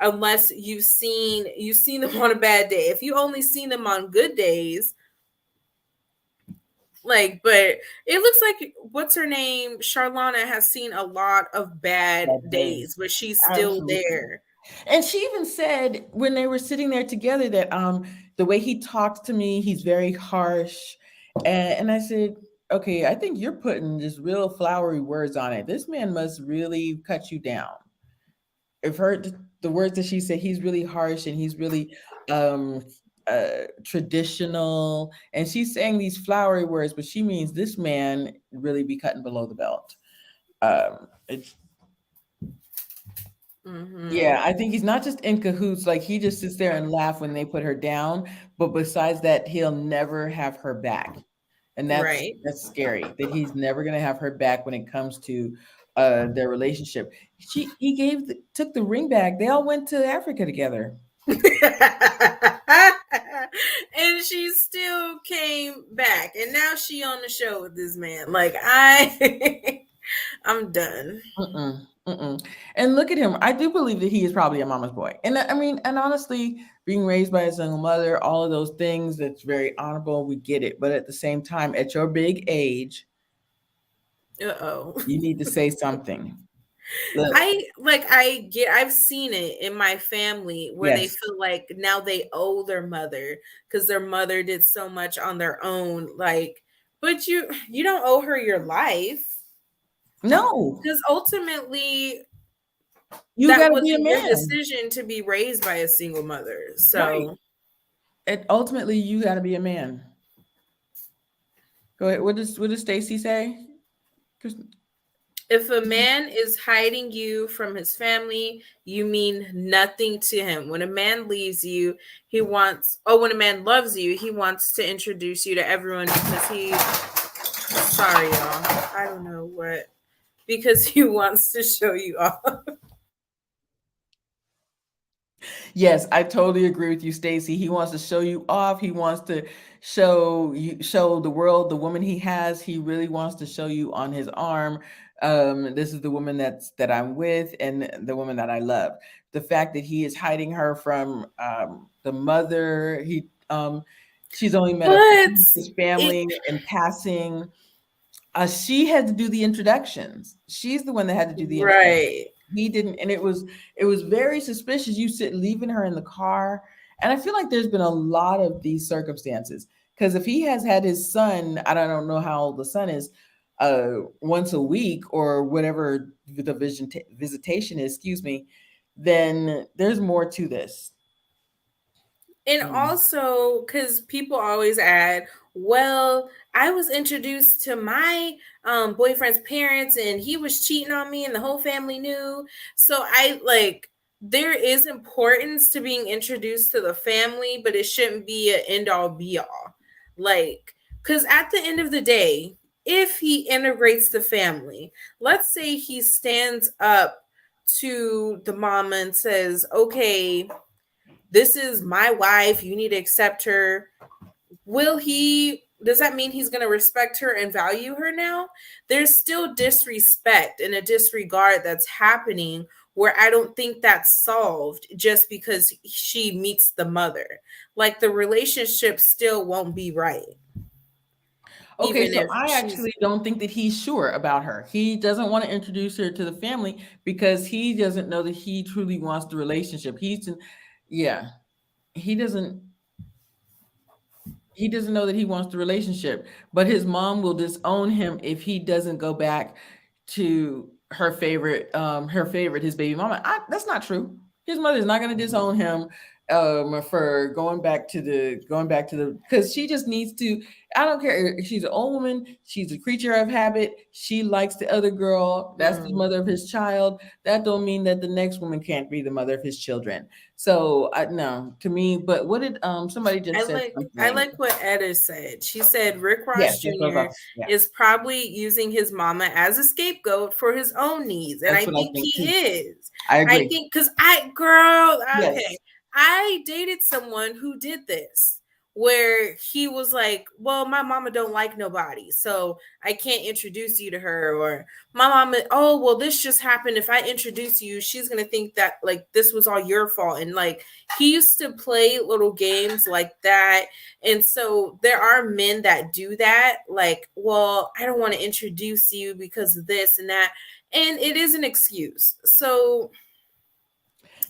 Unless you've seen them on a bad day. If you only seen them on good days, like, but it looks like what's her name? Charlana has seen a lot of bad That days, days. but she's still Absolutely. there. And she even said when they were sitting there together that the way he talks to me, he's very harsh. And I said, okay, I think you're putting just real flowery words on it. This man must really cut you down. I've heard the words that she said, he's really harsh and he's really um traditional. And she's saying these flowery words, but she means this man really be cutting below the belt. It's Mm-hmm. Yeah, I think he's not just in cahoots, like, he just sits there and laugh when they put her down, but besides that, he'll never have her back, and Right. that's scary, that he's never gonna have her back when it comes to, their relationship. He took the ring back, they all went to Africa together. And she still came back, and now she on the show with this man. Like I, I'm done. Mm-mm, mm-mm. And look at him. I do believe that he is probably a mama's boy. And I mean, and honestly, being raised by a single mother, all of those things, that's very honorable. We get it. But at the same time, at your big age, Uh oh. you need to say something. Look, I've seen it in my family where they yes. feel like now they owe their mother because their mother did so much on their own. Like, but you don't owe her your life No, because ultimately you that got to be a wasn't your man. decision to be raised by a single mother. Right. So And ultimately, you got to be a man. Go ahead. What does Stacy say? if a man is hiding you from his family, you mean nothing to him. When a man leaves you, when a man loves you, he wants to introduce you to everyone because sorry, y'all. I don't know what, because he wants to show you off. Yes, I totally agree with you, Stacy. He wants to show you off. He wants to show the world the woman he has. He really wants to show you on his arm. This is the woman that I'm with, and the woman that I love. The fact that he is hiding her from the mother. She's only met a few But of his it family in passing. She had to do the introductions. She's the one that had to do the introduction. right. He didn't, and it was very suspicious. You sit leaving her in the car, and I feel like there's been a lot of these circumstances. Because if he has had his son, I don't know how old the son is, once a week or whatever the visitation is, excuse me, then there's more to this. And Mm. also, because people always add, well, I was introduced to my boyfriend's parents and he was cheating on me and the whole family knew. So there is importance to being introduced to the family, but it shouldn't be an end all be all. Like, because at the end of the day, if he integrates the family, let's say he stands up to the mama and says, okay, this is my wife, you need to accept her. Does that mean he's going to respect her and value her now? There's still disrespect and a disregard that's happening where I don't think that's solved just because she meets the mother. Like the relationship still won't be right, Okay, even so if I she's. actually don't think that he's sure about her. He doesn't want to introduce her to the family because he doesn't know that he truly wants the relationship. Yeah, he doesn't he doesn't know that he wants the relationship, but his mom will disown him if he doesn't go back to her favorite, his baby mama. That's not true. His mother's not going to disown him for going back to the because she just needs to. I don't care if she's an old woman. She's a creature of habit. She likes the other girl. That's the Mm. mother of his child. That don't mean that the next woman can't be the mother of his children. So I no to me. But what did somebody just said I something? like what Etta said. She said Rick Yes, Ross that's what I was Jr. about to, yeah, is probably using his mama as a scapegoat for his own needs. And that's I what I think think he too. is. I I agree. think because girl, okay. Yes. I dated someone who did this where he was like, well, my mama don't like nobody, so I can't introduce you to her. Or my mama, oh, well, this just happened. If I introduce you, she's going to think that like this was all your fault. And like, he used to play little games like that. And so there are men that do that. Like, well, I don't want to introduce you because of this and that. And it is an excuse. So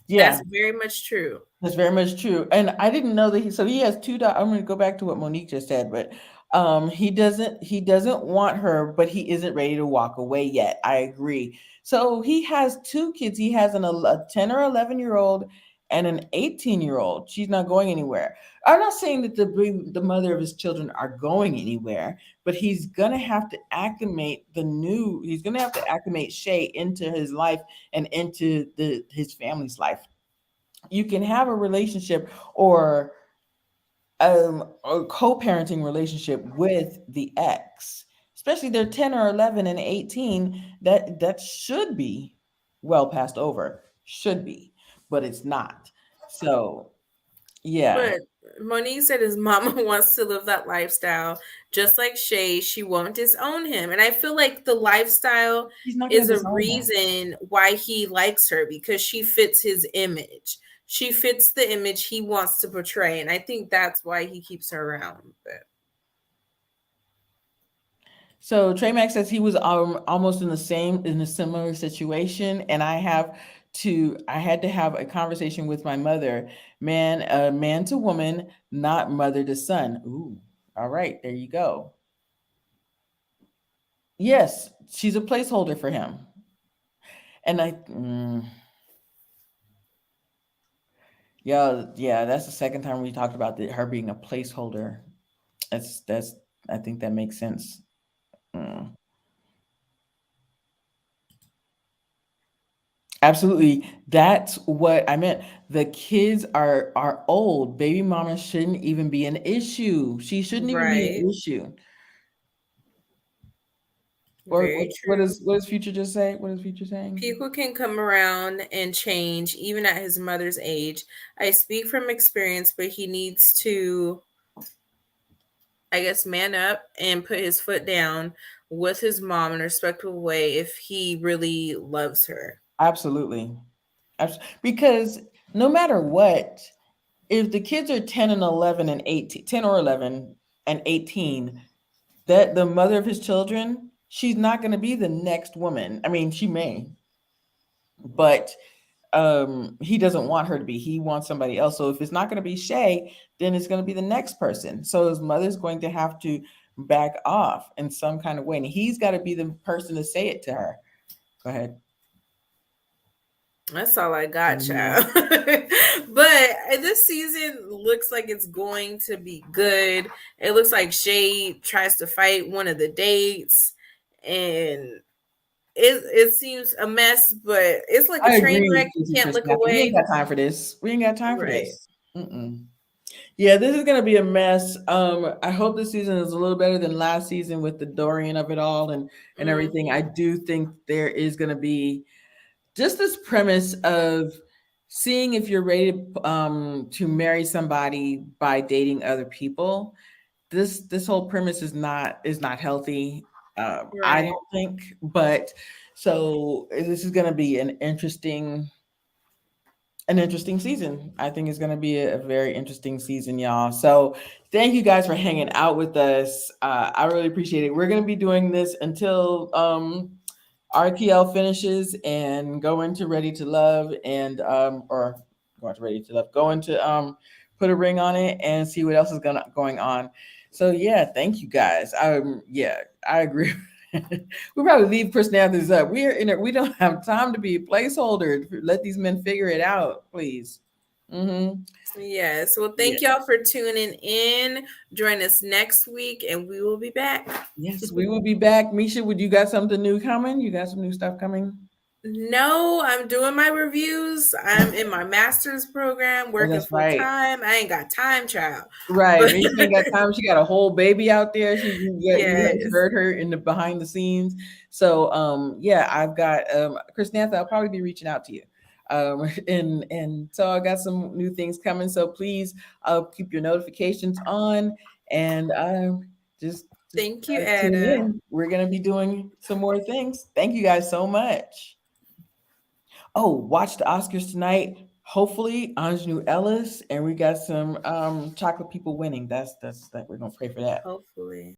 Yeah, that's very much true. that's very much true. And I didn't know that he has two daughters. I'm going to go back to what Monique just said, but he doesn't want her, but he isn't ready to walk away yet. I agree. So he has two kids. He has a 10 or 11-year-old and an 18-year-old. She's not going anywhere. I'm not saying that the mother of his children are going anywhere, but he's gonna have to acclimate he's gonna have to acclimate Shay into his life and into his family's life. You can have a relationship or a co-parenting relationship with the ex, especially they're 10 or 11 and 18, that should be well passed over, should be, but it's not. So yeah, But Monique said his mama wants to live that lifestyle. Just like Shay, she won't disown him. And I feel like the lifestyle he's not going is to a disown her. reason why he likes her, because she fits his image. She fits the image he wants to portray. And I think that's why he keeps her around. But So Trey Mack says he was almost in a similar situation, and I had to have a conversation with my mother, man to woman, not mother to son. Ooh, all right, there you go. Yes, she's a placeholder for him, and yeah, that's the second time we talked about her being a placeholder. That's I think that makes sense. Mm. Absolutely. That's what I meant. The kids are old. Baby mama shouldn't even be an issue. She shouldn't even be right. an issue. Or Very true. what does Future just say? What is Future saying? People can come around and change even at his mother's age. I speak from experience, but he needs to, I guess, man up and put his foot down with his mom in a respectful way if he really loves her. Absolutely. Because no matter what, if the kids are 10 and 11 and 18, 10 or 11 and 18, that the mother of his children, she's not going to be the next woman. I mean, she may, but he doesn't want her to be. He wants somebody else. So if it's not going to be Shay, then it's going to be the next person. So his mother's going to have to back off in some kind of way, and he's got to be the person to say it to her. Go ahead. That's all I got, Mhm. child. But this season looks like it's going to be good. It looks like Shay tries to fight one of the dates, and it seems a mess, but it's like a I train agree wreck. with You you, can't Chris look Matthew. We ain't away. got time for this. We ain't got time for Right. this. Mm-mm. Yeah, this is gonna be a mess. I hope this season is a little better than last season with the Dorian of it all and everything. I Mm-hmm. do think there is gonna be just this premise of seeing if you're ready to marry somebody by dating other people. This whole premise is not healthy. I Right. don't think, but so this is gonna be an interesting season. I think it's going to be a very interesting season, y'all. So thank you guys for hanging out with us. I really appreciate it. We're going to be doing this until RTL finishes and go into Ready to Love and or go into Ready to Love, go into put a ring on it and see what else is going on. So yeah, thank you guys. Yeah, I agree. We probably leave personalities up. We're in it. We don't have time to be a placeholder. Let these men figure it out, please. Mm-hmm. Yes. Well, Yeah. thank y'all for tuning in. Join us next week, and we will be back. Yes, we will be back. Misha, would you got something new coming? You got some new stuff coming? No, I'm doing my reviews. I'm in my master's program, Oh, working that's full right. time. I ain't got time, child. Right. But Misha ain't got time. She got a whole baby out there. You have yes, heard her in the behind the scenes. So yeah, I've got Chris Nantha, I'll probably be reaching out to you. And so I got some new things coming. So please keep your notifications on and just thank you, tune Etta. in. We're gonna be doing some more things. Thank you guys so much. Oh, watch the Oscars tonight. Hopefully, Anjanu Ellis, and we got some chocolate people winning. That's that we're gonna pray for that. Hopefully.